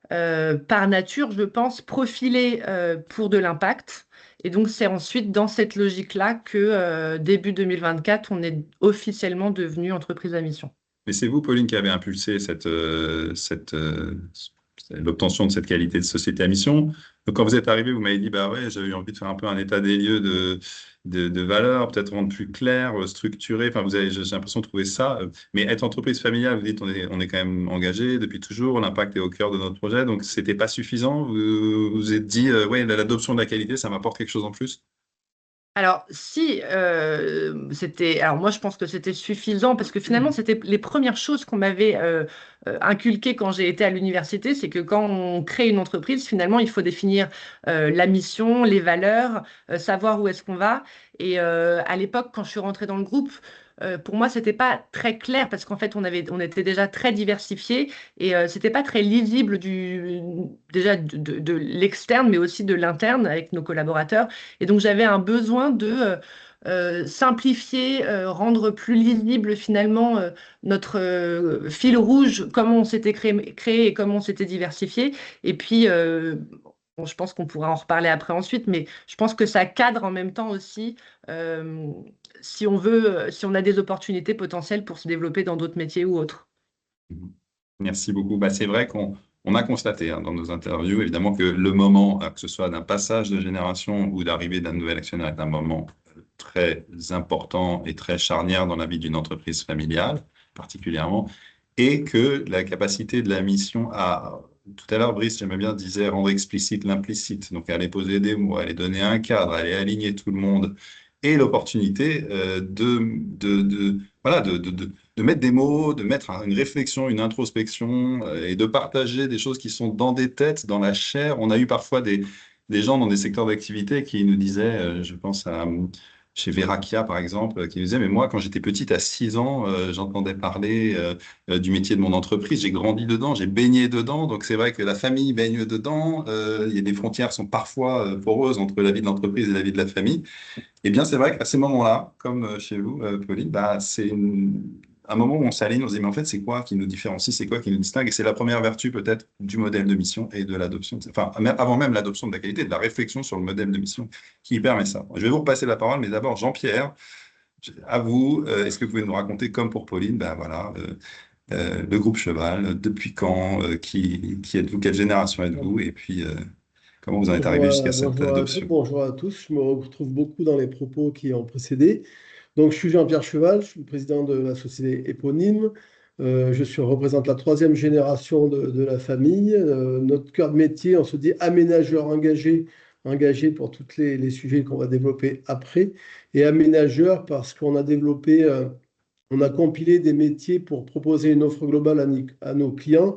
S5: par nature, je pense, profilées pour de l'impact. Et donc, c'est ensuite dans cette logique-là que début 2024, on est officiellement devenu entreprise à mission.
S1: Mais c'est vous, Pauline, qui avez impulsé l'obtention de cette qualité de société à mission. Donc, quand vous êtes arrivé, vous m'avez dit, bah ouais, j'avais eu envie de faire un peu un état des lieux de valeurs, peut-être rendre plus clair, structuré. Enfin, j'ai l'impression de trouver ça. Mais être entreprise familiale, vous dites, on est quand même engagé depuis toujours, l'impact est au cœur de notre projet. Donc, c'était pas suffisant. Vous vous êtes dit, ouais, l'adoption de la qualité, ça m'apporte quelque chose en plus.
S5: Alors, si, alors moi je pense que c'était suffisant parce que finalement c'était les premières choses qu'on m'avait inculquées quand j'ai été à l'université, c'est que quand on crée une entreprise, finalement il faut définir la mission, les valeurs, savoir où est-ce qu'on va. Et à l'époque, quand je suis rentrée dans le groupe, pour moi c'était pas très clair parce qu'en fait on était déjà très diversifié et c'était pas très lisible déjà de l'externe mais aussi de l'interne avec nos collaborateurs. Et donc, j'avais un besoin de simplifier, rendre plus lisible finalement notre fil rouge, comment on s'était créé et comment on s'était diversifié. Et puis, bon, je pense qu'on pourra en reparler après ensuite, mais je pense que ça cadre en même temps aussi euh, si on veut, si on a des opportunités potentielles pour se développer dans d'autres métiers ou autres.
S1: Merci beaucoup. Bah, c'est vrai qu'on a constaté dans nos interviews, évidemment, que le moment, que ce soit d'un passage de génération ou d'arrivée d'un nouvel actionnaire, est un moment très important et très charnière dans la vie d'une entreprise familiale, particulièrement, et que la capacité de la mission à... Tout à l'heure, Brice, j'aimais bien, disait rendre explicite l'implicite. Donc, aller poser des mots, aller donner un cadre, aller aligner tout le monde, et l'opportunité voilà, de mettre des mots, de mettre une réflexion, une introspection et de partager des choses qui sont dans des têtes, dans la chair. On a eu parfois des gens dans des secteurs d'activité qui nous disaient, je pense à chez Verakia par exemple, qui nous disaient, mais moi quand j'étais petite à 6 ans, j'entendais parler du métier de mon entreprise, j'ai grandi dedans, j'ai baigné dedans, donc c'est vrai que la famille baigne dedans, il y a des frontières sont parfois poreuses entre la vie de l'entreprise et la vie de la famille. Eh bien, c'est vrai qu'à ces moments-là, comme chez vous, Pauline, bah, c'est un moment où on s'aligne, on se dit, mais en fait, c'est quoi qui nous différencie, c'est quoi qui nous distingue? Et c'est la première vertu peut-être du modèle de mission et de l'adoption, enfin, avant même l'adoption de la qualité, de la réflexion sur le modèle de mission qui permet ça. Je vais vous repasser la parole, mais d'abord, Jean-Pierre, à vous, est-ce que vous pouvez nous raconter, comme pour Pauline, ben voilà, le groupe Cheval, depuis quand, qui êtes-vous, quelle génération êtes-vous, et puis comment vous en êtes arrivé jusqu'à cette adoption?
S6: Bonjour à tous, je me retrouve beaucoup dans les propos qui ont précédé. Donc, je suis Jean-Pierre Cheval, je suis le président de la société éponyme. Je représente la troisième génération de la famille. Notre cœur de métier, on se dit aménageur engagé pour tous les sujets qu'on va développer après. Et aménageur parce qu'on a développé, on a compilé des métiers pour proposer une offre globale à nos clients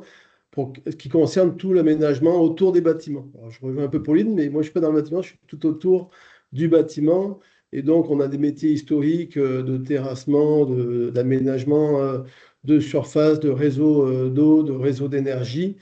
S6: qui concerne tout l'aménagement autour des bâtiments. Alors, je rejoins un peu Pauline, mais moi, je ne suis pas dans le bâtiment, je suis tout autour du bâtiment. Et donc, on a des métiers historiques de terrassement, d'aménagement de surface, de réseau d'eau, de réseau d'énergie,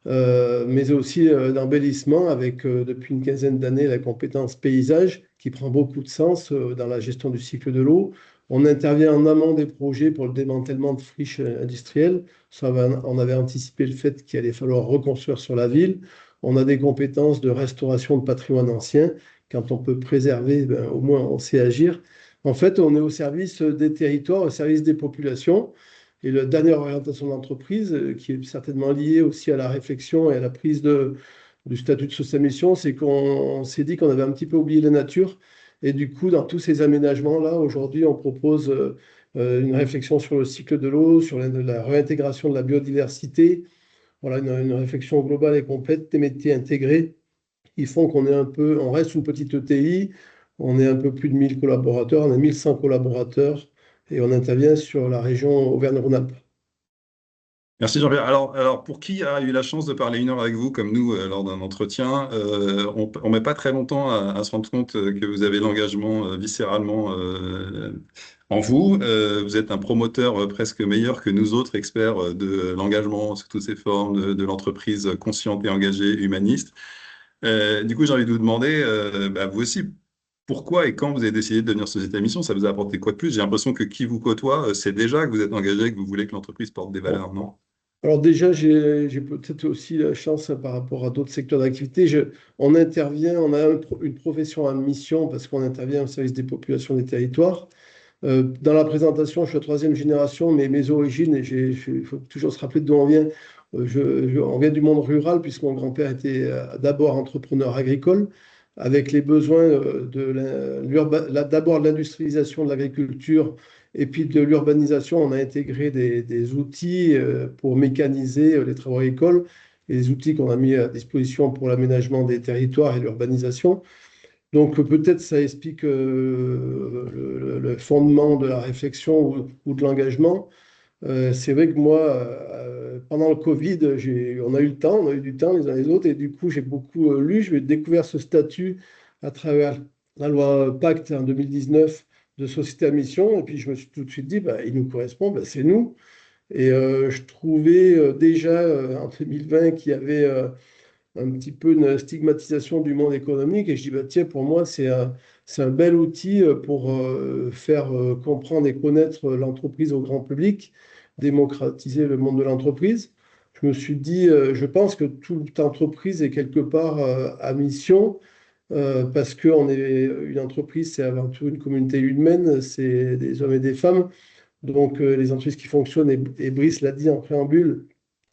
S6: mais aussi d'embellissement avec, depuis une quinzaine d'années, la compétence paysage qui prend beaucoup de sens dans la gestion du cycle de l'eau. On intervient en amont des projets pour le démantèlement de friches industrielles. On avait anticipé le fait qu'il allait falloir reconstruire sur la ville. On a des compétences de restauration de patrimoine ancien. Quand on peut préserver, ben, au moins on sait agir. En fait, on est au service des territoires, au service des populations. Et la dernière orientation de l'entreprise, qui est certainement liée aussi à la réflexion et à la prise du statut de sous-mission, c'est qu'on s'est dit qu'on avait un petit peu oublié la nature. Et du coup, dans tous ces aménagements-là, aujourd'hui, on propose une réflexion sur le cycle de l'eau, sur la réintégration de la biodiversité. Voilà, une réflexion globale et complète, des métiers intégrés qui font on reste une petite ETI, on est un peu plus de 1000 collaborateurs, on a 1100 collaborateurs et on intervient sur la région Auvergne-Rhône-Alpes.
S1: Merci Jean-Pierre. Alors, pour qui a eu la chance de parler 1 heure avec vous, comme nous, lors d'un entretien, on ne met pas très longtemps à se rendre compte que vous avez l'engagement viscéralement en vous. Vous êtes un promoteur presque meilleur que nous autres experts de l'engagement sous toutes ses formes, de l'entreprise consciente et engagée, humaniste. Du coup, j'ai envie de vous demander, vous aussi, pourquoi et quand vous avez décidé de devenir société à mission, ça vous a apporté quoi de plus? J'ai l'impression que qui vous côtoie, c'est déjà que vous êtes engagé, que vous voulez que l'entreprise porte des valeurs, non?
S6: Alors déjà, j'ai peut-être aussi la chance par rapport à d'autres secteurs d'activité. On intervient, on a une profession à mission parce qu'on intervient au service des populations des territoires. Dans la présentation, je suis la troisième génération, mais mes origines, il faut toujours se rappeler d'où on vient. On vient du monde rural puisque mon grand-père était d'abord entrepreneur agricole avec les besoins d'abord de l'industrialisation de l'agriculture et puis de l'urbanisation. On a intégré des outils pour mécaniser les travaux agricoles et des outils qu'on a mis à disposition pour l'aménagement des territoires et l'urbanisation. Donc peut-être ça explique le fondement de la réflexion ou de l'engagement. C'est vrai que moi, pendant le Covid, on a eu du temps les uns les autres, et du coup, j'ai beaucoup lu. J'ai découvert ce statut à travers la loi Pacte en 2019 de société à mission, et puis je me suis tout de suite dit, il nous correspond, c'est nous. Et je trouvais déjà en 2020 qu'il y avait un petit peu une stigmatisation du monde économique, et je dis, tiens, pour moi, c'est un bel outil pour faire comprendre et connaître l'entreprise au grand public, démocratiser le monde de l'entreprise. Je me suis dit, je pense que toute entreprise est quelque part à mission, parce qu'on est une entreprise, c'est avant tout une communauté humaine, c'est des hommes et des femmes. Donc les entreprises qui fonctionnent, et Brice l'a dit en préambule,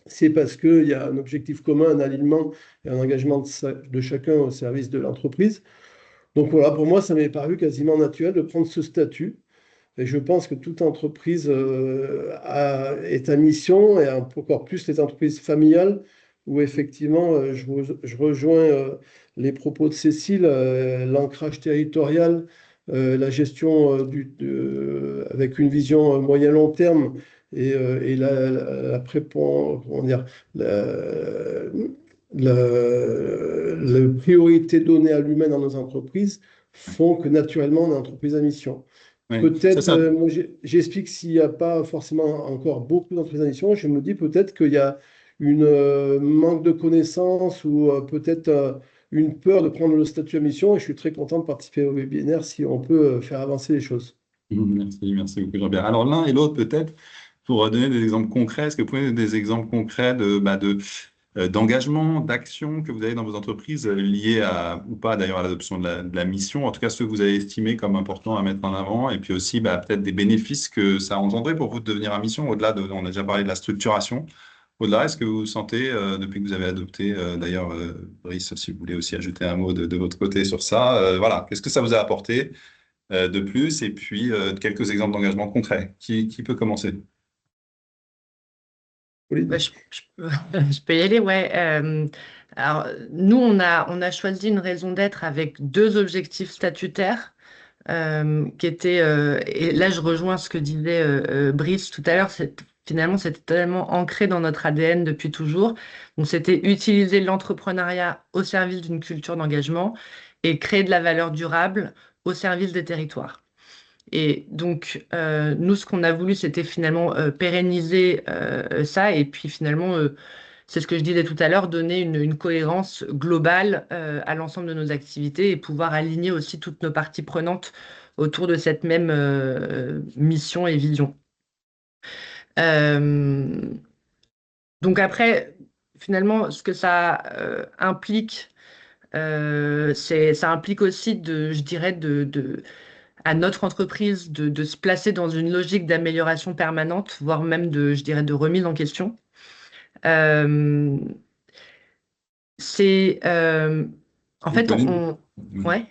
S6: c'est parce qu'il y a un objectif commun, un alignement et un engagement de chacun au service de l'entreprise. Donc voilà, pour moi, ça m'est paru quasiment naturel de prendre ce statut. Et je pense que toute entreprise est à mission, et encore plus les entreprises familiales, où effectivement, je rejoins les propos de Cécile, l'ancrage territorial, la gestion avec une vision moyen-long terme, et la priorité donnée à l'humain dans nos entreprises font que naturellement, on est une entreprise à mission. Oui, peut-être, moi j'explique s'il n'y a pas forcément encore beaucoup d'entreprises à mission, je me dis peut-être qu'il y a une manque de connaissances ou peut-être une peur de prendre le statut à mission, et je suis très content de participer au webinaire si on peut faire avancer les choses.
S1: Merci beaucoup Jean-Pierre. Alors l'un et l'autre peut-être, pour donner des exemples concrets, est-ce que vous pouvez donner des exemples concrets d'engagement, d'action que vous avez dans vos entreprises liées à, ou pas d'ailleurs à l'adoption de la mission, en tout cas ceux que vous avez estimés comme importants à mettre en avant, et puis aussi peut-être des bénéfices que ça a engendré pour vous de devenir à mission, au-delà de, on a déjà parlé de la structuration, au-delà, est-ce que vous sentez, depuis que vous avez adopté, d'ailleurs, Brice, si vous voulez aussi ajouter un mot de votre côté sur ça, voilà, qu'est-ce que ça vous a apporté de plus, et puis quelques exemples d'engagement concrets. Qui peut commencer?
S5: Bah, je peux y aller, ouais. Alors, nous, on a choisi une raison d'être avec 2 objectifs statutaires qui étaient, et là je rejoins ce que disait Brice tout à l'heure, finalement c'était tellement ancré dans notre ADN depuis toujours. Donc c'était utiliser l'entrepreneuriat au service d'une culture d'engagement et créer de la valeur durable au service des territoires. Et donc, nous, ce qu'on a voulu, c'était finalement pérenniser ça. Et puis finalement, c'est ce que je disais tout à l'heure, donner une cohérence globale à l'ensemble de nos activités et pouvoir aligner aussi toutes nos parties prenantes autour de cette même mission et vision. Donc après, finalement, ce que ça implique, ça implique aussi, je dirais, à notre entreprise de se placer dans une logique d'amélioration permanente, voire même je dirais, de remise en question. En fait, ouais.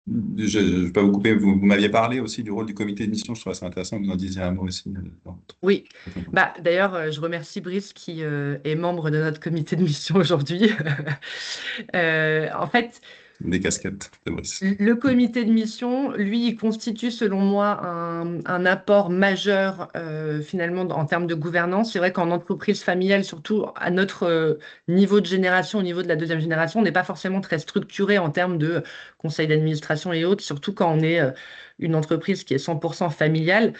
S1: Je ne vais pas vous couper, vous m'aviez parlé aussi du rôle du comité de mission, je trouve ça intéressant que vous en disiez un mot aussi.
S5: Oui, d'ailleurs, je remercie Brice qui est membre de notre comité de mission aujourd'hui. En fait,
S1: des casquettes de Brice.
S5: Le comité de mission, lui, il constitue selon moi un apport majeur finalement en termes de gouvernance. C'est vrai qu'en entreprise familiale, surtout à notre niveau de génération, au niveau de la 2e génération, on n'est pas forcément très structuré en termes de conseil d'administration et autres, surtout quand on est une entreprise qui est 100% familiale.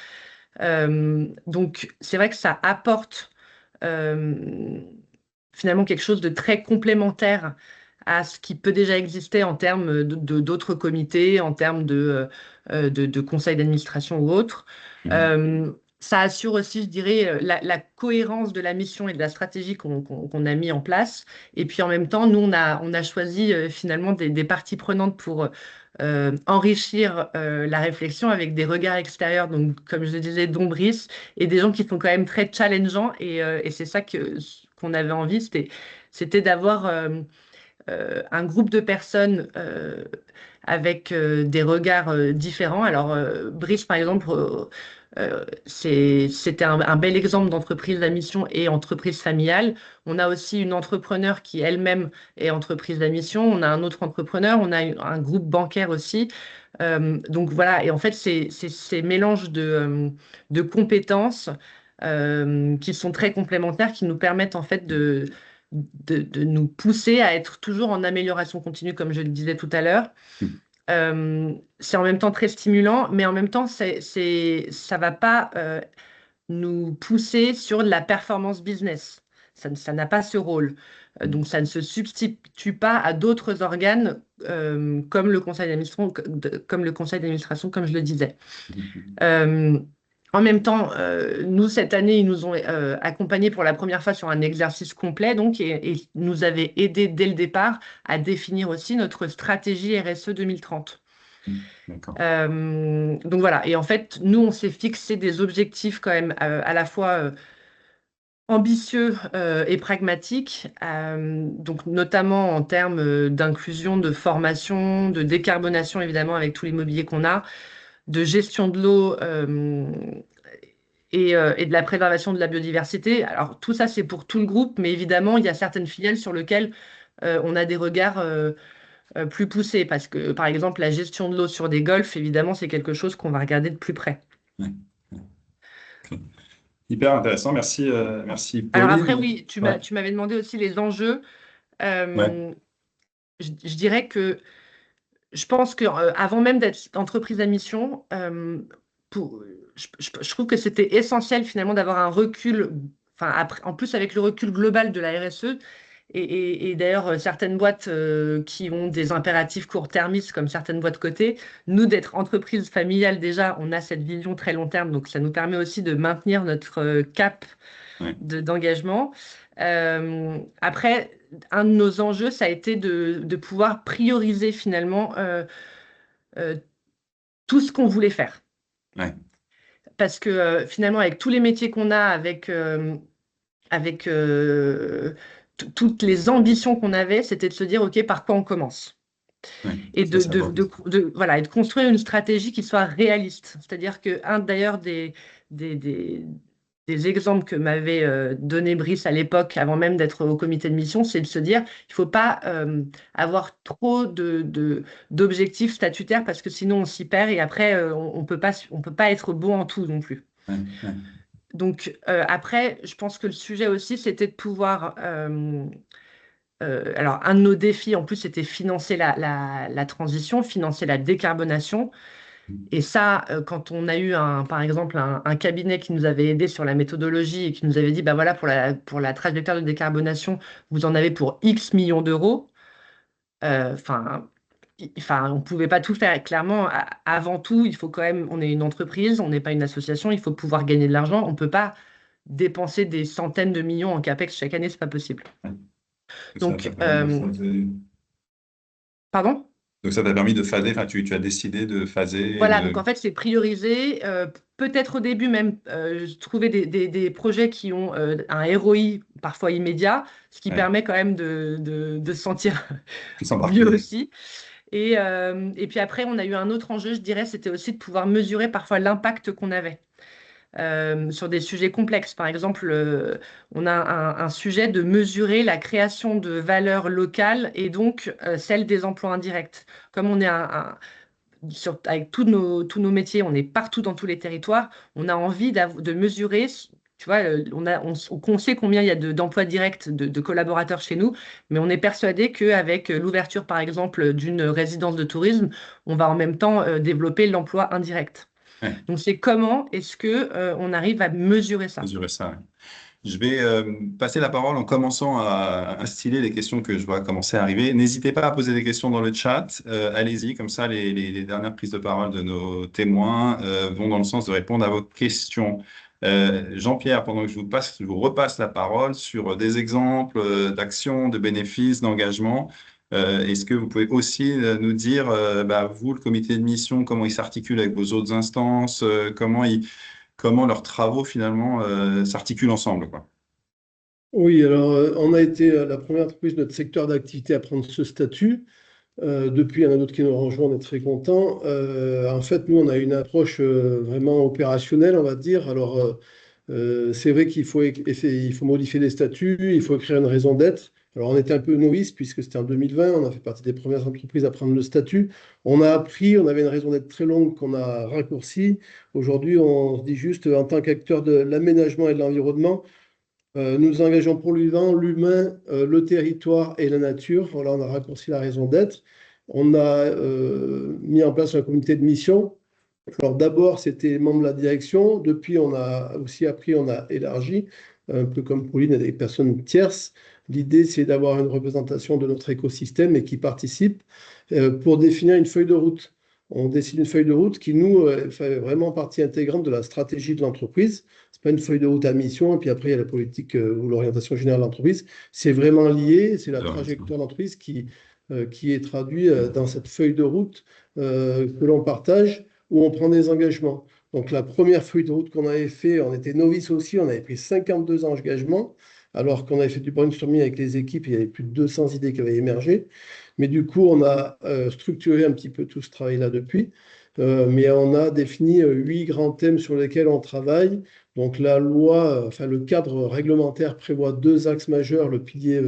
S5: Donc, c'est vrai que ça apporte finalement quelque chose de très complémentaire à ce qui peut déjà exister en termes d'autres comités, en termes de conseils d'administration ou autres. Ça assure aussi, je dirais, la cohérence de la mission et de la stratégie qu'on a mis en place. Et puis en même temps, nous, on a choisi finalement des parties prenantes pour enrichir la réflexion avec des regards extérieurs, donc comme je le disais, dont Brice, et des gens qui sont quand même très challengeants. Et c'est ça qu'on avait envie, c'était d'avoir un groupe de personnes avec des regards différents. Alors, Brice, par exemple, c'était un bel exemple d'entreprise à mission et entreprise familiale. On a aussi une entrepreneur qui elle-même est entreprise à mission. On a un autre entrepreneur. On a un groupe bancaire aussi. Donc voilà, et en fait, c'est ces mélanges de compétences qui sont très complémentaires, qui nous permettent en fait de nous pousser à être toujours en amélioration continue, comme je le disais tout à l'heure. C'est en même temps très stimulant, mais en même temps, ça ne va pas nous pousser sur de la performance business. Ça n'a pas ce rôle. Donc, ça ne se substitue pas à d'autres organes comme le conseil d'administration, comme je le disais. En même temps, nous, cette année, ils nous ont accompagnés pour la première fois sur un exercice complet, donc, et nous avaient aidés dès le départ à définir aussi notre stratégie RSE 2030. Donc voilà, et en fait, nous, on s'est fixé des objectifs quand même à la fois ambitieux et pragmatiques, donc notamment en termes d'inclusion, de formation, de décarbonation, évidemment, avec tout l'immobilier qu'on a, de gestion de l'eau et de la préservation de la biodiversité. Alors, tout ça, c'est pour tout le groupe, mais évidemment, il y a certaines filiales sur lesquelles on a des regards plus poussés, parce que, par exemple, la gestion de l'eau sur des golfs, évidemment, c'est quelque chose qu'on va regarder de plus près.
S1: Hyper intéressant, merci, merci Pauline.
S5: Alors après, oui, tu m'avais demandé aussi les enjeux. Je dirais que je pense qu'avant même d'être entreprise à mission, je trouve que c'était essentiel finalement d'avoir un recul, en plus avec le recul global de la RSE, Et d'ailleurs, certaines boîtes qui ont des impératifs court-termistes, comme certaines boîtes cotées, nous, d'être entreprise familiale, déjà, on a cette vision très long terme, donc ça nous permet aussi de maintenir notre cap d'engagement. Après, un de nos enjeux, ça a été de pouvoir prioriser finalement tout ce qu'on voulait faire.
S1: Ouais.
S5: Parce que finalement, avec tous les métiers qu'on a, avec toutes les ambitions qu'on avait, c'était de se dire, OK, par quoi on commence? Et voilà, et de construire une stratégie qui soit réaliste. C'est-à-dire qu'un d'ailleurs des exemples que m'avait donné Brice à l'époque, avant même d'être au comité de mission, c'est de se dire, il ne faut pas avoir trop d'objectifs statutaires parce que sinon on s'y perd et après on ne peut pas être bon en tout non plus. Donc après, je pense que le sujet aussi, c'était de pouvoir... alors, un de nos défis, en plus, c'était financer la transition, financer la décarbonation. Et ça, quand on a eu, par exemple, un cabinet qui nous avait aidé sur la méthodologie et qui nous avait dit, bah voilà, pour la trajectoire de décarbonation, vous en avez pour X millions d'euros. Enfin, on ne pouvait pas tout faire. Clairement, avant tout, il faut quand même, on est une entreprise, on n'est pas une association, il faut pouvoir gagner de l'argent. On ne peut pas dépenser des centaines de millions en CAPEX chaque année, ce n'est pas possible. Donc, pardon?
S1: Donc ça t'a permis de phaser, enfin tu as décidé de phaser.
S5: Voilà, donc en fait, c'est prioriser, peut-être au début même trouver des projets qui ont un ROI parfois immédiat, ce qui permet quand même de se sentir mieux aussi. Et puis après, on a eu un autre enjeu, je dirais, c'était aussi de pouvoir mesurer parfois l'impact qu'on avait. Sur des sujets complexes. Par exemple, on a un sujet de mesurer la création de valeur locale et donc celle des emplois indirects. Comme on est avec tous nos métiers, on est partout dans tous les territoires, on a envie de mesurer, tu vois, on sait combien il y a d'emplois directs, de collaborateurs chez nous, mais on est persuadé qu'avec l'ouverture, par exemple, d'une résidence de tourisme, on va en même temps développer l'emploi indirect. Donc, c'est comment est-ce qu'on arrive à mesurer ça?
S1: Mesurer ça, ouais. Je vais passer la parole en commençant à instiller les questions que je vois commencer à arriver. N'hésitez pas à poser des questions dans le chat. Allez-y, comme ça, les dernières prises de parole de nos témoins vont dans le sens de répondre à vos questions. Jean-Pierre, pendant que je vous repasse la parole sur des exemples d'actions, de bénéfices, d'engagement. Est-ce que vous pouvez aussi nous dire, vous, le comité de mission, comment il s'articule avec vos autres instances, comment leurs travaux finalement s'articulent ensemble, quoi.
S6: Oui, alors on a été la première entreprise de notre secteur d'activité à prendre ce statut. Depuis, il y en a d'autres qui nous rejoignent, on est très contents. En fait, nous, on a une approche vraiment opérationnelle, on va dire. Alors, c'est vrai qu'il faut modifier les statuts, il faut créer une raison d'être. Alors, on était un peu novice puisque c'était en 2020, on a fait partie des premières entreprises à prendre le statut. On a appris, on avait une raison d'être très longue qu'on a raccourcie. Aujourd'hui, on se dit juste, en tant qu'acteur de l'aménagement et de l'environnement, nous nous engageons pour le vivant, l'humain, le territoire et la nature. Voilà, on a raccourci la raison d'être. On a mis en place un comité de mission. Alors d'abord, c'était membre de la direction. Depuis, on a aussi appris, on a élargi, un peu comme Pauline, à des personnes tierces. L'idée, c'est d'avoir une représentation de notre écosystème et qui participe pour définir une feuille de route. On décide une feuille de route qui, nous, fait vraiment partie intégrante de la stratégie de l'entreprise. Ce n'est pas une feuille de route à mission, et puis après, il y a la politique ou l'orientation générale de l'entreprise. C'est vraiment lié, c'est la trajectoire de l'entreprise qui est traduite dans cette feuille de route que l'on partage, où on prend des engagements. Donc, la première feuille de route qu'on avait fait, on était novice aussi, on avait pris 52 engagements, alors qu'on avait fait du brainstorming avec les équipes, il y avait plus de 200 idées qui avaient émergé. Mais du coup, on a structuré un petit peu tout ce travail-là depuis. Mais on a défini 8 grands thèmes sur lesquels on travaille. Donc la loi, le cadre réglementaire prévoit 2 axes majeurs, le pilier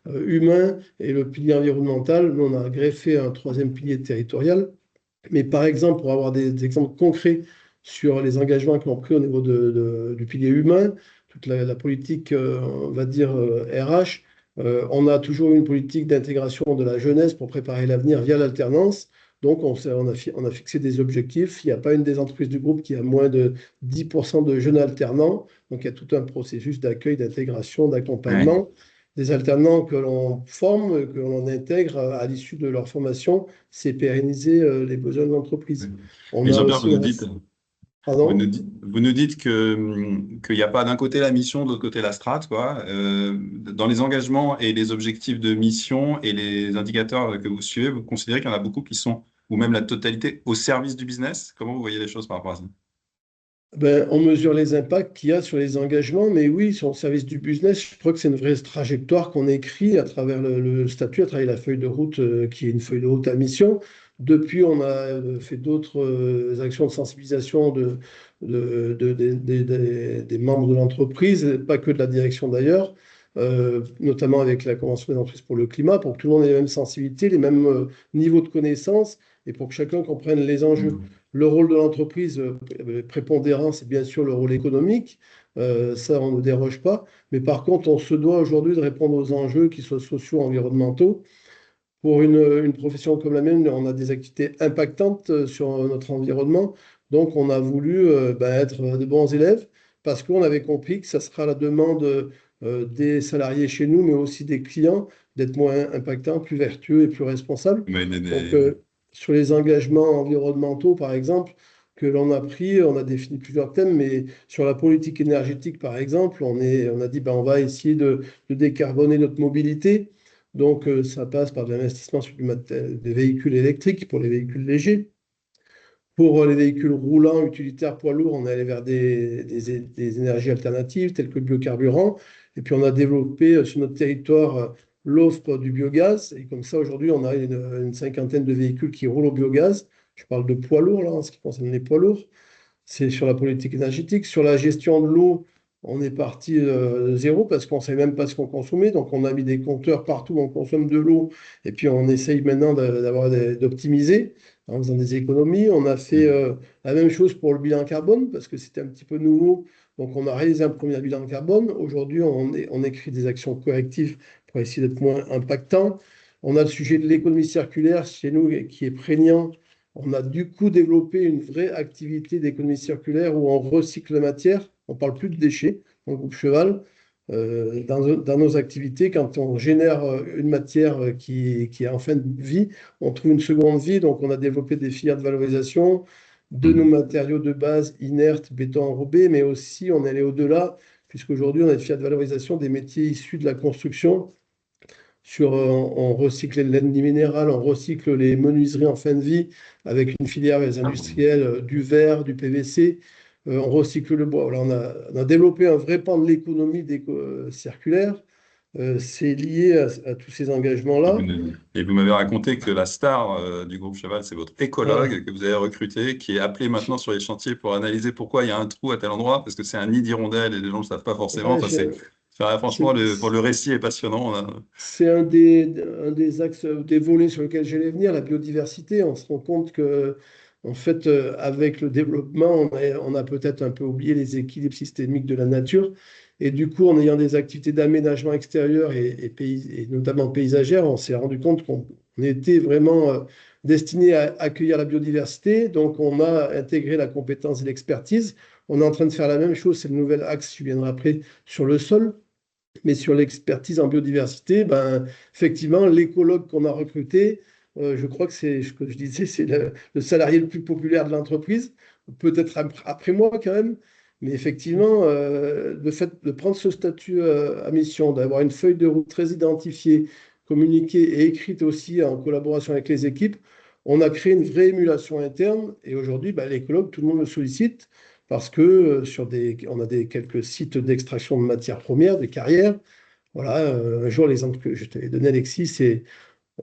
S6: humain et le pilier environnemental. Nous, on a greffé un 3e pilier territorial. Mais par exemple, pour avoir des exemples concrets sur les engagements que l'on a pris au niveau du pilier humain, toute la politique, on va dire, RH, on a toujours une politique d'intégration de la jeunesse pour préparer l'avenir via l'alternance. Donc, on a fixé des objectifs. Il n'y a pas une des entreprises du groupe qui a moins de 10% de jeunes alternants. Donc, il y a tout un processus d'accueil, d'intégration, d'accompagnement. des alternants que l'on forme, que l'on intègre à l'issue de leur formation, c'est pérenniser les besoins de l'entreprise.
S1: Et Jean-Pierre,
S6: Pardon?
S1: Vous nous dites qu'il n'y a pas d'un côté la mission, de l'autre côté la strate, quoi. Dans les engagements et les objectifs de mission et les indicateurs que vous suivez, vous considérez qu'il y en a beaucoup qui sont, ou même la totalité, au service du business? Comment vous voyez les choses par rapport à ça?
S6: On mesure les impacts qu'il y a sur les engagements, mais oui, sur le service du business, je crois que c'est une vraie trajectoire qu'on écrit à travers le statut, à travers la feuille de route qui est une feuille de route à mission. Depuis, on a fait d'autres actions de sensibilisation des membres de l'entreprise, pas que de la direction d'ailleurs, notamment avec la Convention des entreprises pour le climat, pour que tout le monde ait les mêmes sensibilités, les mêmes niveaux de connaissances et pour que chacun comprenne les enjeux. Le rôle de l'entreprise prépondérant, c'est bien sûr le rôle économique. Ça, on ne déroge pas. Mais par contre, on se doit aujourd'hui de répondre aux enjeux qui soient sociaux, environnementaux. Pour une profession comme la mienne, on a des activités impactantes sur notre environnement. Donc, on a voulu être de bons élèves parce qu'on avait compris que ça sera la demande des salariés chez nous, mais aussi des clients, d'être moins impactants, plus vertueux et plus responsables. Donc, sur les engagements environnementaux, par exemple, que l'on a pris, on a défini plusieurs thèmes, mais sur la politique énergétique, par exemple, on a dit on va essayer de décarboner notre mobilité. Donc, ça passe par de l'investissement sur des véhicules électriques pour les véhicules légers. Pour les véhicules roulants, utilitaires, poids lourds, on est allé vers des énergies alternatives telles que le biocarburant. Et puis, on a développé sur notre territoire l'offre du biogaz. Et comme ça, aujourd'hui, on a une cinquantaine de véhicules qui roulent au biogaz. Je parle de poids lourds, là, en ce qui concerne les poids lourds. C'est sur la politique énergétique. Sur la gestion de l'eau, on est parti de zéro parce qu'on ne savait même pas ce qu'on consommait. Donc, on a mis des compteurs partout où on consomme de l'eau. Et puis, on essaye maintenant d'optimiser en faisant des économies. On a fait la même chose pour le bilan carbone parce que c'était un petit peu nouveau. Donc, on a réalisé un premier bilan carbone. Aujourd'hui, on écrit des actions correctives pour essayer d'être moins impactant. On a le sujet de l'économie circulaire chez nous qui est prégnant. On a du coup développé une vraie activité d'économie circulaire où on recycle la matière. On ne parle plus de déchets dans le groupe Cheval. Dans nos activités, quand on génère une matière qui est en fin de vie, on trouve une seconde vie. Donc, on a développé des filières de valorisation de nos matériaux de base inertes, béton enrobé, mais aussi on est allé au-delà, puisqu'aujourd'hui, on a des filières de valorisation des métiers issus de la construction. On recycle les laines minérales, on recycle les menuiseries en fin de vie avec une filière les industriels du verre, du PVC. On recycle le bois. Voilà, on a développé un vrai pan de l'économie circulaire. C'est lié à tous ces engagements-là.
S1: Et vous m'avez raconté que la star du groupe Cheval, c'est votre écologue que vous avez recruté, qui est appelé maintenant sur les chantiers pour analyser pourquoi il y a un trou à tel endroit, parce que c'est un nid d'hirondelles et les gens ne le savent pas forcément. Franchement, le récit est passionnant.
S6: C'est un des axes, des volets sur lesquels j'allais venir, la biodiversité. On se rend compte que, en fait, avec le développement, on a peut-être un peu oublié les équilibres systémiques de la nature. Et du coup, en ayant des activités d'aménagement extérieur et notamment paysagères, on s'est rendu compte qu'on était vraiment destiné à accueillir la biodiversité. Donc, on a intégré la compétence et l'expertise. On est en train de faire la même chose, c'est le nouvel axe, je viendrai après, sur le sol. Mais sur l'expertise en biodiversité, effectivement, l'écologue qu'on a recruté, je crois que c'est ce que je disais, c'est le salarié le plus populaire de l'entreprise, peut-être après moi quand même. Mais effectivement, le fait de prendre ce statut à mission, d'avoir une feuille de route très identifiée, communiquée et écrite aussi en collaboration avec les équipes, on a créé une vraie émulation interne. Et aujourd'hui, l'écologue, tout le monde le sollicite parce que on a quelques sites d'extraction de matières premières, des carrières. Voilà, un jour, l'exemple que je t'avais donné, Alexis, c'est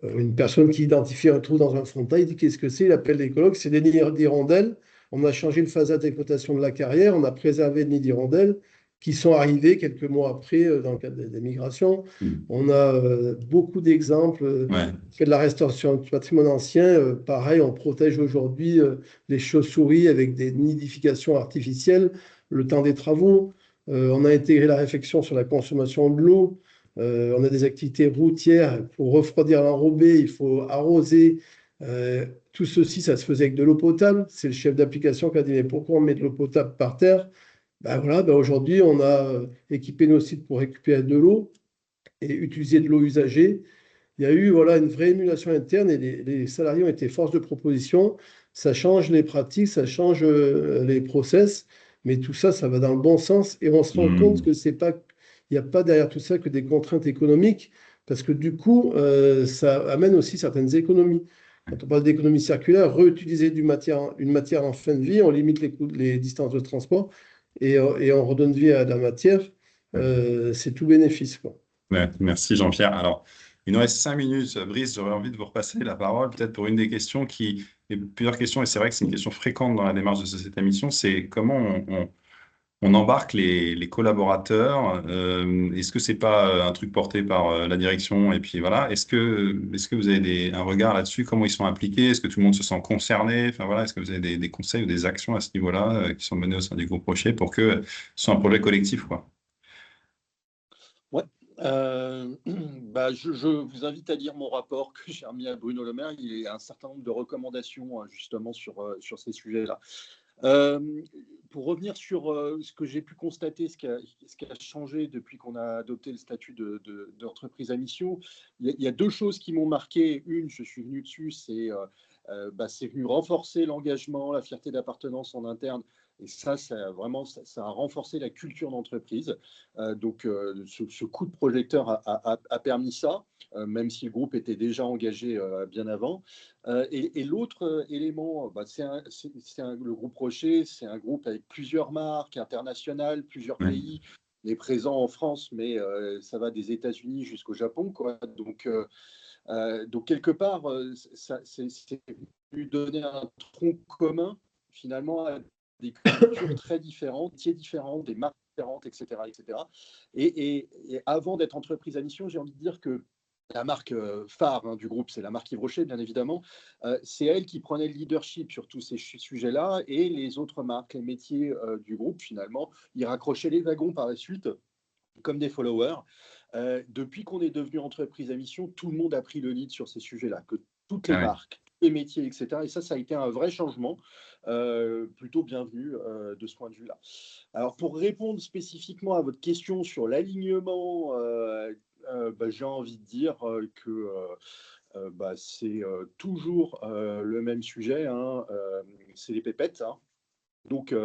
S6: une personne qui identifie un trou dans un frontal. Il dit qu'est-ce que c'est? Il appelle l'écologue, c'est des nids d'hirondelles. On a changé le phasage d'exploitation de la carrière, on a préservé les nids d'hirondelles qui sont arrivés quelques mois après dans le cadre des migrations. On a beaucoup d'exemples. On fait de la restauration du patrimoine ancien. Pareil, on protège aujourd'hui les chauves-souris avec des nidifications artificielles le temps des travaux. On a intégré la réflexion sur la consommation de l'eau. On a des activités routières. Pour refroidir l'enrobé, il faut arroser. Tout ceci, ça se faisait avec de l'eau potable. C'est le chef d'application qui a dit mais pourquoi on met de l'eau potable par terre? Aujourd'hui, on a équipé nos sites pour récupérer de l'eau et utiliser de l'eau usagée. Il y a eu voilà, une vraie émulation interne et les salariés ont été force de proposition. Ça change les pratiques, ça change les process, mais tout ça, ça va dans le bon sens et on se rend compte que c'est pas, il n'y a pas derrière tout ça que des contraintes économiques, parce que du coup, ça amène aussi certaines économies. Quand on parle d'économie circulaire, réutiliser une matière en fin de vie, on limite les distances de transport et on redonne vie à la matière. C'est tout bénéfice, quoi.
S1: Ouais, merci Jean-Pierre. Alors, il nous reste 5 minutes. Brice, j'aurais envie de vous repasser la parole, peut-être pour une des questions et plusieurs questions, et c'est vrai que c'est une question fréquente dans la démarche de cette émission, c'est comment on embarque les collaborateurs. Est-ce que c'est pas un truc porté par la direction? Et puis voilà, est-ce que vous avez un regard là-dessus? Comment ils sont impliqués? Est-ce que tout le monde se sent concerné? Enfin voilà, est-ce que vous avez des conseils ou des actions à ce niveau-là qui sont menées au sein du groupe Rocher pour que ce soit un projet collectif, quoi?
S3: Ouais. Je vous invite à lire mon rapport que j'ai remis à Bruno Le Maire. Il y a un certain nombre de recommandations justement sur ces sujets-là. Pour revenir sur ce que j'ai pu constater, ce qui a changé depuis qu'on a adopté le statut d'entreprise à mission, il y a deux choses qui m'ont marqué. Une, je suis venu dessus, c'est venu renforcer l'engagement, la fierté d'appartenance en interne. Et ça a renforcé la culture d'entreprise. Ce coup de projecteur a permis ça, même si le groupe était déjà engagé bien avant. Et l'autre élément, le groupe Rocher, c'est un groupe avec plusieurs marques internationales, plusieurs pays. On est présent en France, mais ça va des États-Unis jusqu'au Japon, quoi. Donc quelque part, c'est venu donner un tronc commun, finalement, à des cultures très différentes, métiers différents, des marques différentes, etc. etc. Et avant d'être entreprise à mission, j'ai envie de dire que la marque phare du groupe, c'est la marque Yves Rocher, bien évidemment. C'est elle qui prenait le leadership sur tous ces sujets-là, et les autres marques, les métiers du groupe, finalement, ils raccrochaient les wagons par la suite, comme des followers. Depuis qu'on est devenu entreprise à mission, tout le monde a pris le lead sur ces sujets-là, que toutes les marques, les métiers, etc. Et ça a été un vrai changement, plutôt bienvenu de ce point de vue-là. Alors, pour répondre spécifiquement à votre question sur l'alignement, j'ai envie de dire que c'est toujours le même sujet, c'est les pépettes. Donc, nous,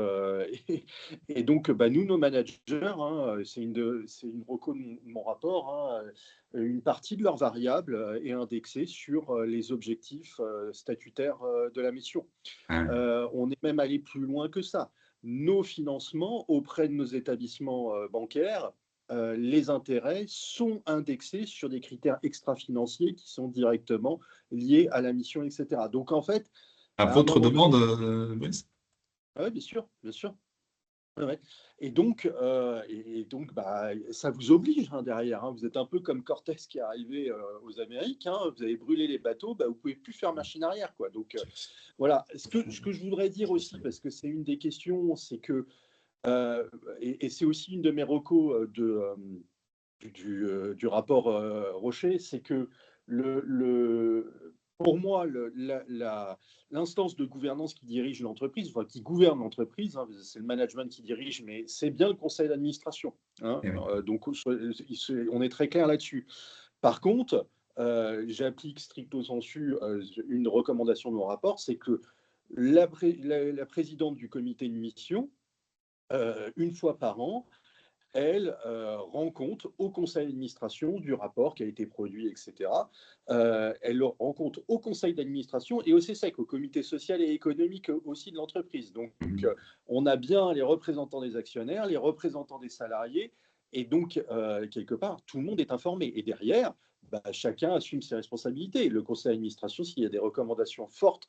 S3: nos managers, c'est une reco de mon rapport, une partie de leurs variables est indexée sur les objectifs statutaires de la mission. On est même allé plus loin que ça. Nos financements auprès de nos établissements bancaires, les intérêts sont indexés sur des critères extra-financiers qui sont directement liés à la mission, etc. Donc, en fait…
S1: À votre demande, Brice?
S3: Oui, bien sûr, bien sûr. Ouais. Et donc, ça vous oblige derrière. Vous êtes un peu comme Cortés qui est arrivé aux Amériques. Vous avez brûlé les bateaux, vous ne pouvez plus faire machine arrière, quoi. Donc, voilà. Ce que je voudrais dire aussi, parce que c'est une des questions, c'est que, et c'est aussi une de mes recos du rapport Rocher, c'est que pour moi, l'instance de gouvernance qui dirige l'entreprise, enfin qui gouverne l'entreprise, c'est le management qui dirige, mais c'est bien le conseil d'administration. Donc, on est très clair là-dessus. Par contre, j'applique stricto sensu une recommandation de mon rapport, c'est que la présidente du comité de mission, une fois par an, elle rend compte au conseil d'administration du rapport qui a été produit, etc. Elle le rend compte au conseil d'administration et au CSEC, au comité social et économique aussi de l'entreprise. Donc, on a bien les représentants des actionnaires, les représentants des salariés, et donc, quelque part, tout le monde est informé. Et derrière, chacun assume ses responsabilités. Le conseil d'administration, s'il y a des recommandations fortes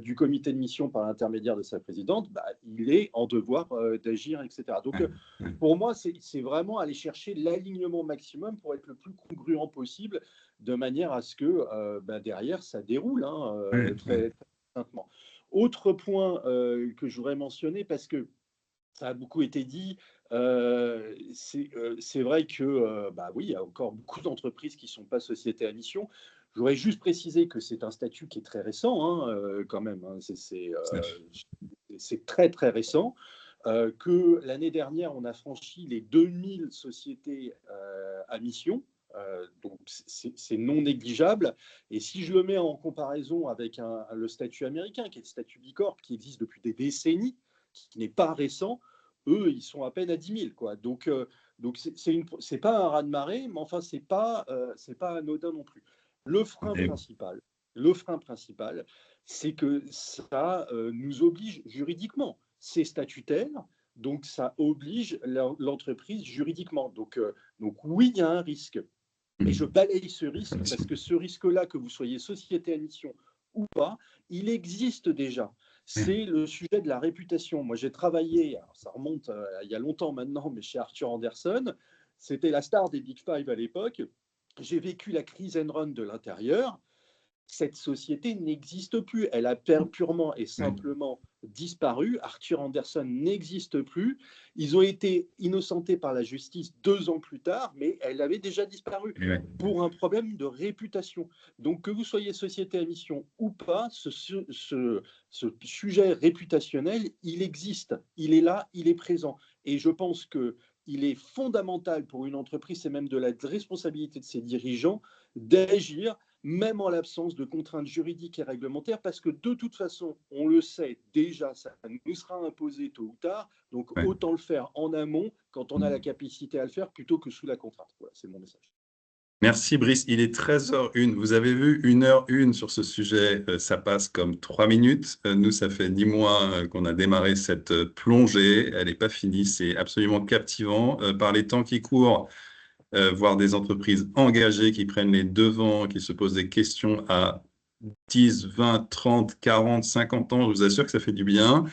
S3: du comité de mission par l'intermédiaire de sa présidente, il est en devoir d'agir, etc. Donc, pour moi, c'est vraiment aller chercher l'alignement maximum pour être le plus congruent possible, de manière à ce que derrière, ça déroule très, très simplement. Autre point que je voudrais mentionner, parce que ça a beaucoup été dit, c'est vrai que oui, il y a encore beaucoup d'entreprises qui ne sont pas sociétés à mission. Je voudrais juste préciser que c'est un statut qui est très récent, quand même. C'est très, très récent. Que l'année dernière, on a franchi les 2000 sociétés à mission. Donc, c'est non négligeable. Et si je le mets en comparaison avec le statut américain, qui est le statut Bicorp, qui existe depuis des décennies, qui n'est pas récent, eux, ils sont à peine à 10 000, quoi. Donc c'est pas un raz-de-marée, mais enfin, c'est pas anodin non plus. Le frein principal, c'est que ça nous oblige juridiquement. C'est statutaire, donc ça oblige l'entreprise juridiquement. Donc oui, il y a un risque. Mais je balaye ce risque parce que ce risque-là, que vous soyez société à mission ou pas, il existe déjà. C'est le sujet de la réputation. Moi, j'ai travaillé, alors ça remonte il y a longtemps maintenant, mais chez Arthur Andersen. C'était la star des Big Five à l'époque. J'ai vécu la crise Enron de l'intérieur. Cette société n'existe plus. Elle a purement et simplement disparu. Arthur Andersen n'existe plus. Ils ont été innocentés par la justice 2 ans plus tard, mais elle avait déjà disparu pour un problème de réputation. Donc, que vous soyez société à mission ou pas, ce sujet réputationnel, il existe. Il est là, il est présent. Et je pense qu'il est fondamental pour une entreprise, c'est même de la responsabilité de ses dirigeants, d'agir même en l'absence de contraintes juridiques et réglementaires, parce que de toute façon, on le sait déjà, ça nous sera imposé tôt ou tard, donc autant le faire en amont quand on a la capacité à le faire plutôt que sous la contrainte. Voilà, c'est mon message.
S1: Merci Brice, il est 13h01. Vous avez vu 1h01 sur ce sujet, ça passe comme 3 minutes. Nous, ça fait 10 mois qu'on a démarré cette plongée, elle n'est pas finie, c'est absolument captivant par les temps qui courent. Voir des entreprises engagées qui prennent les devants, qui se posent des questions à 10, 20, 30, 40, 50 ans. Je vous assure que ça fait du bien.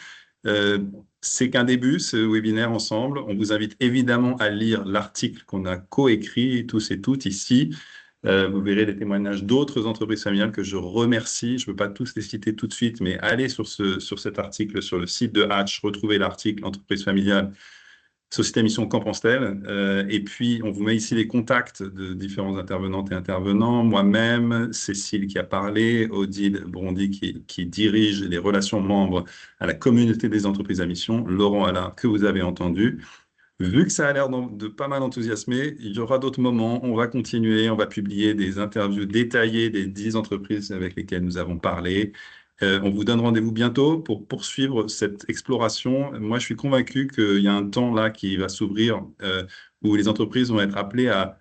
S1: C'est qu'un début, ce webinaire ensemble. On vous invite évidemment à lire l'article qu'on a coécrit, tous et toutes ici. Vous verrez des témoignages d'autres entreprises familiales que je remercie. Je ne peux pas tous les citer tout de suite, mais allez sur cet article sur le site de Hatch, retrouvez l'article Entreprise familiale, Société à mission, qu'en pense-t-elle? Et puis, on vous met ici les contacts de différents intervenantes et intervenants. Moi-même, Cécile qui a parlé, Odile Brondy qui dirige les relations membres à la communauté des entreprises à mission, Laurent Allard, que vous avez entendu. Vu que ça a l'air de pas mal enthousiasmer, il y aura d'autres moments. On va continuer, on va publier des interviews détaillées des 10 entreprises avec lesquelles nous avons parlé. On vous donne rendez-vous bientôt pour poursuivre cette exploration. Moi, je suis convaincu qu'il y a un temps là qui va s'ouvrir où les entreprises vont être appelées à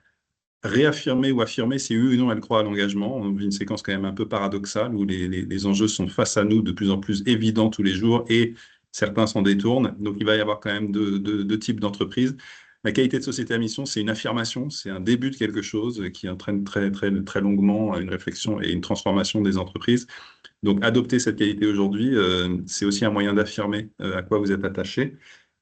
S1: réaffirmer ou affirmer si oui ou non elles croient à l'engagement. On vit une séquence quand même un peu paradoxale où les enjeux sont face à nous de plus en plus évidents tous les jours et certains s'en détournent. Donc, il va y avoir quand même deux types d'entreprises. La qualité de société à mission, c'est une affirmation, c'est un début de quelque chose qui entraîne très, très, très longuement une réflexion et une transformation des entreprises. Donc, adopter cette qualité aujourd'hui, c'est aussi un moyen d'affirmer à quoi vous êtes attaché.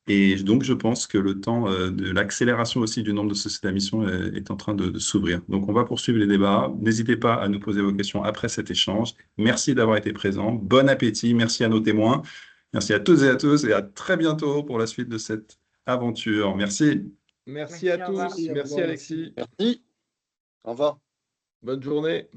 S1: Et donc, je pense que le temps de l'accélération aussi du nombre de sociétés à mission est en train de s'ouvrir. Donc, on va poursuivre les débats. N'hésitez pas à nous poser vos questions après cet échange. Merci d'avoir été présent. Bon appétit. Merci à nos témoins. Merci à toutes et à tous et à très bientôt pour la suite de cette aventure. Merci.
S2: Merci à tous. Merci Alexis.
S3: Merci. Au revoir.
S2: Bonne journée.